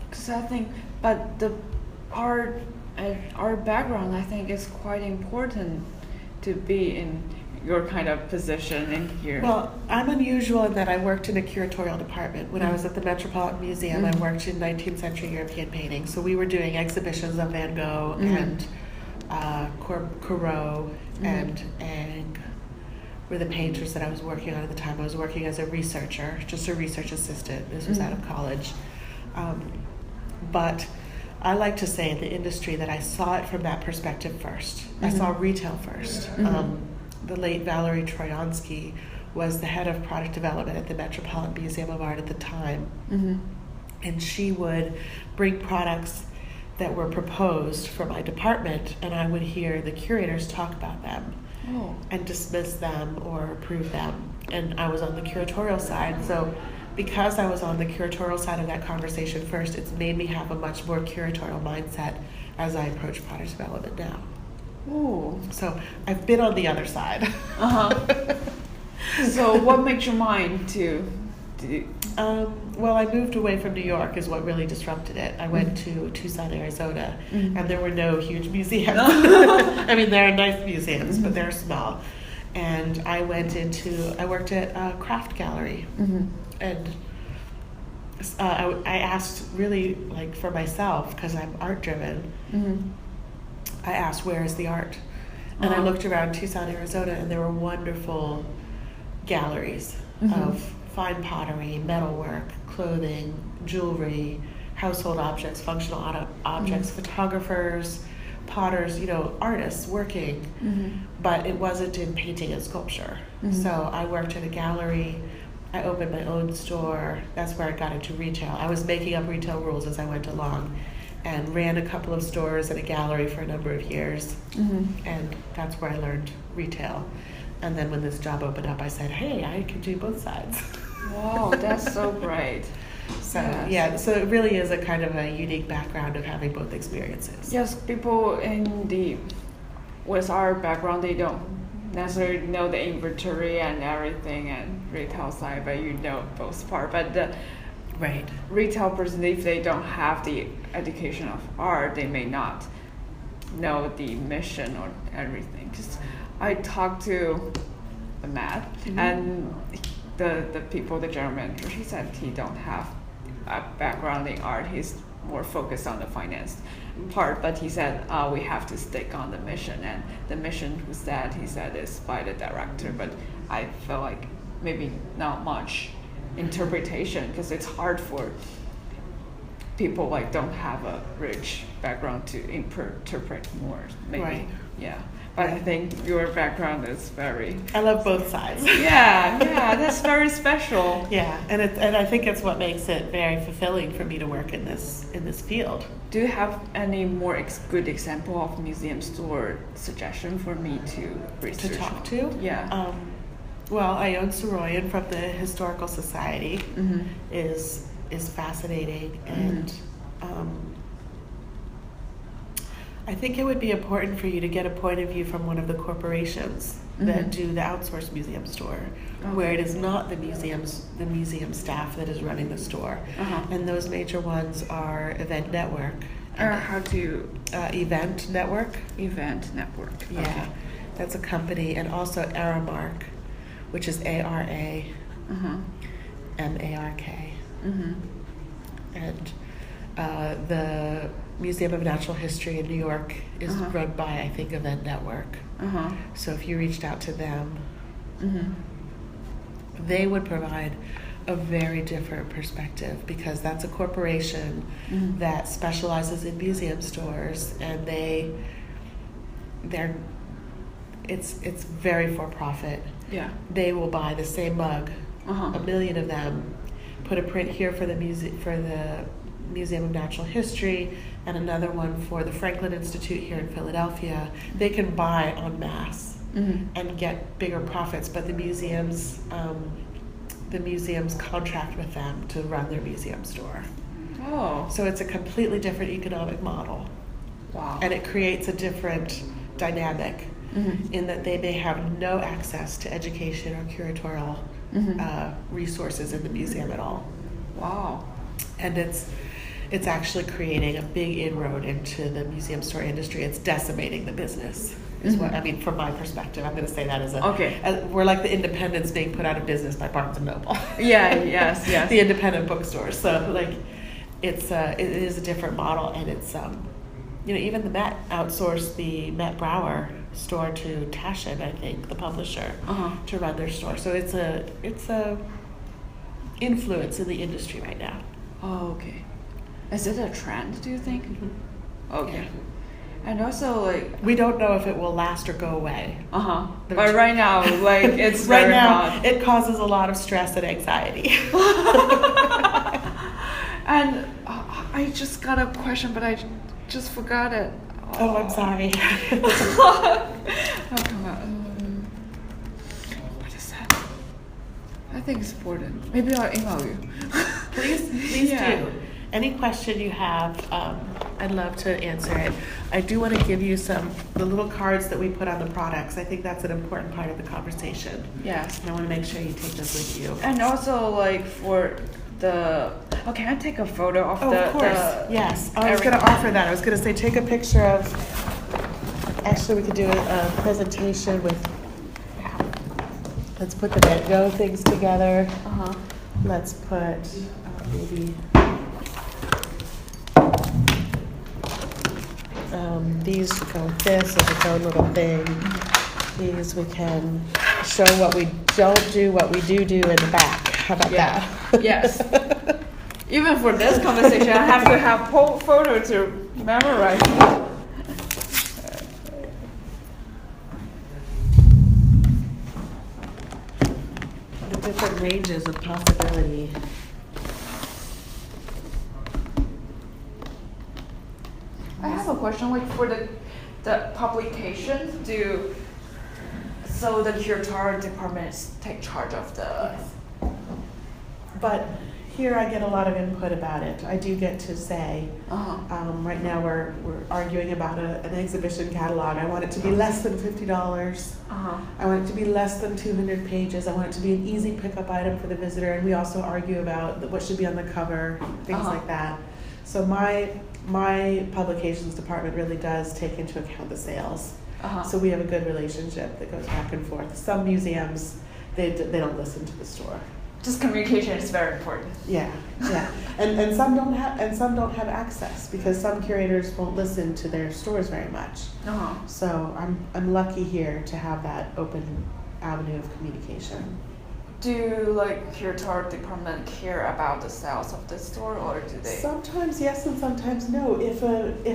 Because I think, but the art background, I think, is quite important to be in your kind of position in here. Well, I'm unusual in that I worked in a curatorial department. When I was at the Metropolitan Museum, I worked in 19th century European painting. So we were doing exhibitions of Van Gogh and Corot and Egg were the painters that I was working on at the time. I was working as a researcher, just a research assistant. This was out of college. But I like to say in the industry that I saw it from that perspective first. I saw retail first. The late Valerie Troyansky was the head of product development at the Metropolitan Museum of Art at the time. And she would bring products that were proposed for my department, and I would hear the curators talk about them and dismiss them or approve them. And I was on the curatorial side, so because I was on the curatorial side of that conversation first, it's made me have a much more curatorial mindset as I approach product development now. Oh. So I've been on the other side. Uh-huh. So what made you mind to do? Well, I moved away from New York is what really disrupted it. I went to Tucson, Arizona, and there were no huge museums. I mean, there are nice museums, but they're small. And I worked at a craft gallery, and I asked really like for myself, because I'm art driven, I asked, where is the art? And I looked around Tucson, Arizona, and there were wonderful galleries of fine pottery, metalwork, clothing, jewelry, household objects, functional objects, photographers, potters, artists working, but it wasn't in painting and sculpture. So I worked at a gallery. I opened my own store. That's where I got into retail. I was making up retail rules as I went along and ran a couple of stores and a gallery for a number of years. And that's where I learned retail. And then when this job opened up, I said, hey, I can do both sides. Wow, that's so great. So Yes. yeah, so it really is a kind of a unique background of having both experiences. Yes, people with our background, they don't necessarily know the inventory and everything and retail side, but both part. But the Right. retail person, if they don't have the education of art, they may not know the mission or everything. Because I talked to Matt and the people, the general manager, he said he don't have a background in art. He's more focused on the finance part, but he said we have to stick on the mission, and the mission was that he said is by the director, but I feel like maybe not much interpretation because it's hard for people like don't have a rich background to interpret more maybe. Right. Yeah, but I think your background is very I love both sides. yeah that's very special. Yeah, and I think it's what makes it very fulfilling for me to work in this field. Do you have any more good example of museum store suggestion for me to research? To talk to? Yeah. Well, I own Soroyan from the Historical Society. is fascinating, and I think it would be important for you to get a point of view from one of the corporations that do the outsourced museum store, where it is not the museum staff that is running the store. And those major ones are Event Network. How to Event Network. event network. Yeah, Okay. that's a company, and also Aramark, which is ARA. MARK. And the Museum of Natural History in New York is run by, I think, Event Network. So if you reached out to them, they would provide a very different perspective, because that's a corporation that specializes in museum stores, and it's very for profit. Yeah. They will buy the same mug, a million of them, put a print here for the Museum of Natural History, and another one for the Franklin Institute here in Philadelphia. They can buy en masse and get bigger profits, but the museums contract with them to run their museum store. Oh. So it's a completely different economic model. Wow. And it creates a different dynamic in that they may have no access to education or curatorial resources in the museum at all. Wow. And it's actually creating a big inroad into the museum store industry. It's decimating the business, is what I mean from my perspective. I'm going to say that we're like the independents being put out of business by Barnes and Noble. Yeah. Yes. The independent bookstores. So like it is a different model, and it's even the Met outsourced the Met Brower store to Taschen, I think, the publisher, to run their store. So it's a influence in the industry right now. Oh, okay. Is it a trend, do you think? Okay. Yeah. And also, like... We don't know if it will last or go away. But right now, like, it's right very now, hot. it causes a lot of stress and anxiety. And I just got a question, but I just forgot it. Oh, I'm sorry. Oh, come on. What is that? I think it's important. Maybe I'll email you. Please Yeah. do. Any question you have, I'd love to answer it. I do want to give you the little cards that we put on the products. I think that's an important part of the conversation. Yes. And I want to make sure you take this with you. And also, like, for the... Oh, can I take a photo of Oh, the... of course. Yes. I was going to offer that. I was going to say take a picture of... Actually, we could do a presentation with... Let's put the Van Gogh things together. Let's put maybe... These we go with this as its own little thing. These we can show what we don't do, what we do in the back. How about that? Yes. Even for this conversation, I have to have photo to memorize. The different ranges of possibility. I have a question, like for the publications, so the curatorial departments take charge of the. Yes. But here I get a lot of input about it. I do get to say, right now we're arguing about an exhibition catalog. I want it to be less than $50. I want it to be less than 200 pages. I want it to be an easy pickup item for the visitor. And we also argue about what should be on the cover, things like that. So my publications department really does take into account the sales. So we have a good relationship that goes back and forth. Some museums, they don't listen to the store. Just communication is very important. Yeah, and some don't have access because some curators won't listen to their stores very much. So I'm lucky here to have that open avenue of communication. Do like curatorial department care about the sales of the store, or do they? Sometimes yes, and sometimes no. If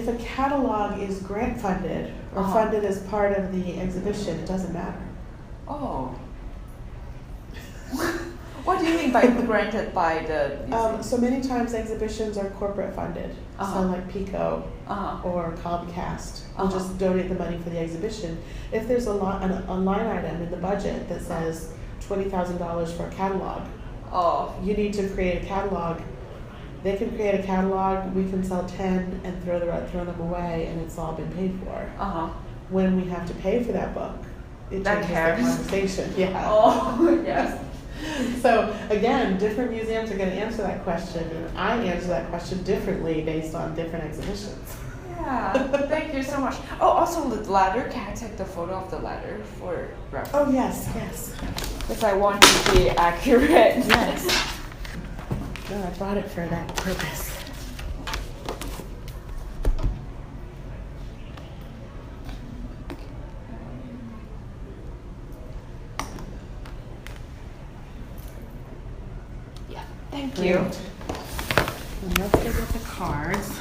a catalog is grant funded or funded as part of the exhibition, it doesn't matter. Oh. What do you mean by granted by the museum? So many times exhibitions are corporate funded. So like Pico or Comcast will just donate the money for the exhibition. If there's a line item in the budget that says $20,000 for a catalog, you need to create a catalog. They can create a catalog, we can sell 10 and throw them away, and it's all been paid for. When we have to pay for that book, it changes the conversation. Yeah. Oh, yes. So again, different museums are going to answer that question, and I answer that question differently based on different exhibitions. Yeah, thank you so much. Oh, also the ladder. Can I take the photo of the ladder for reference? Oh yes. Because I want to be accurate. Yes. No, I bought it for that purpose. Thank you. And let's go get the cards.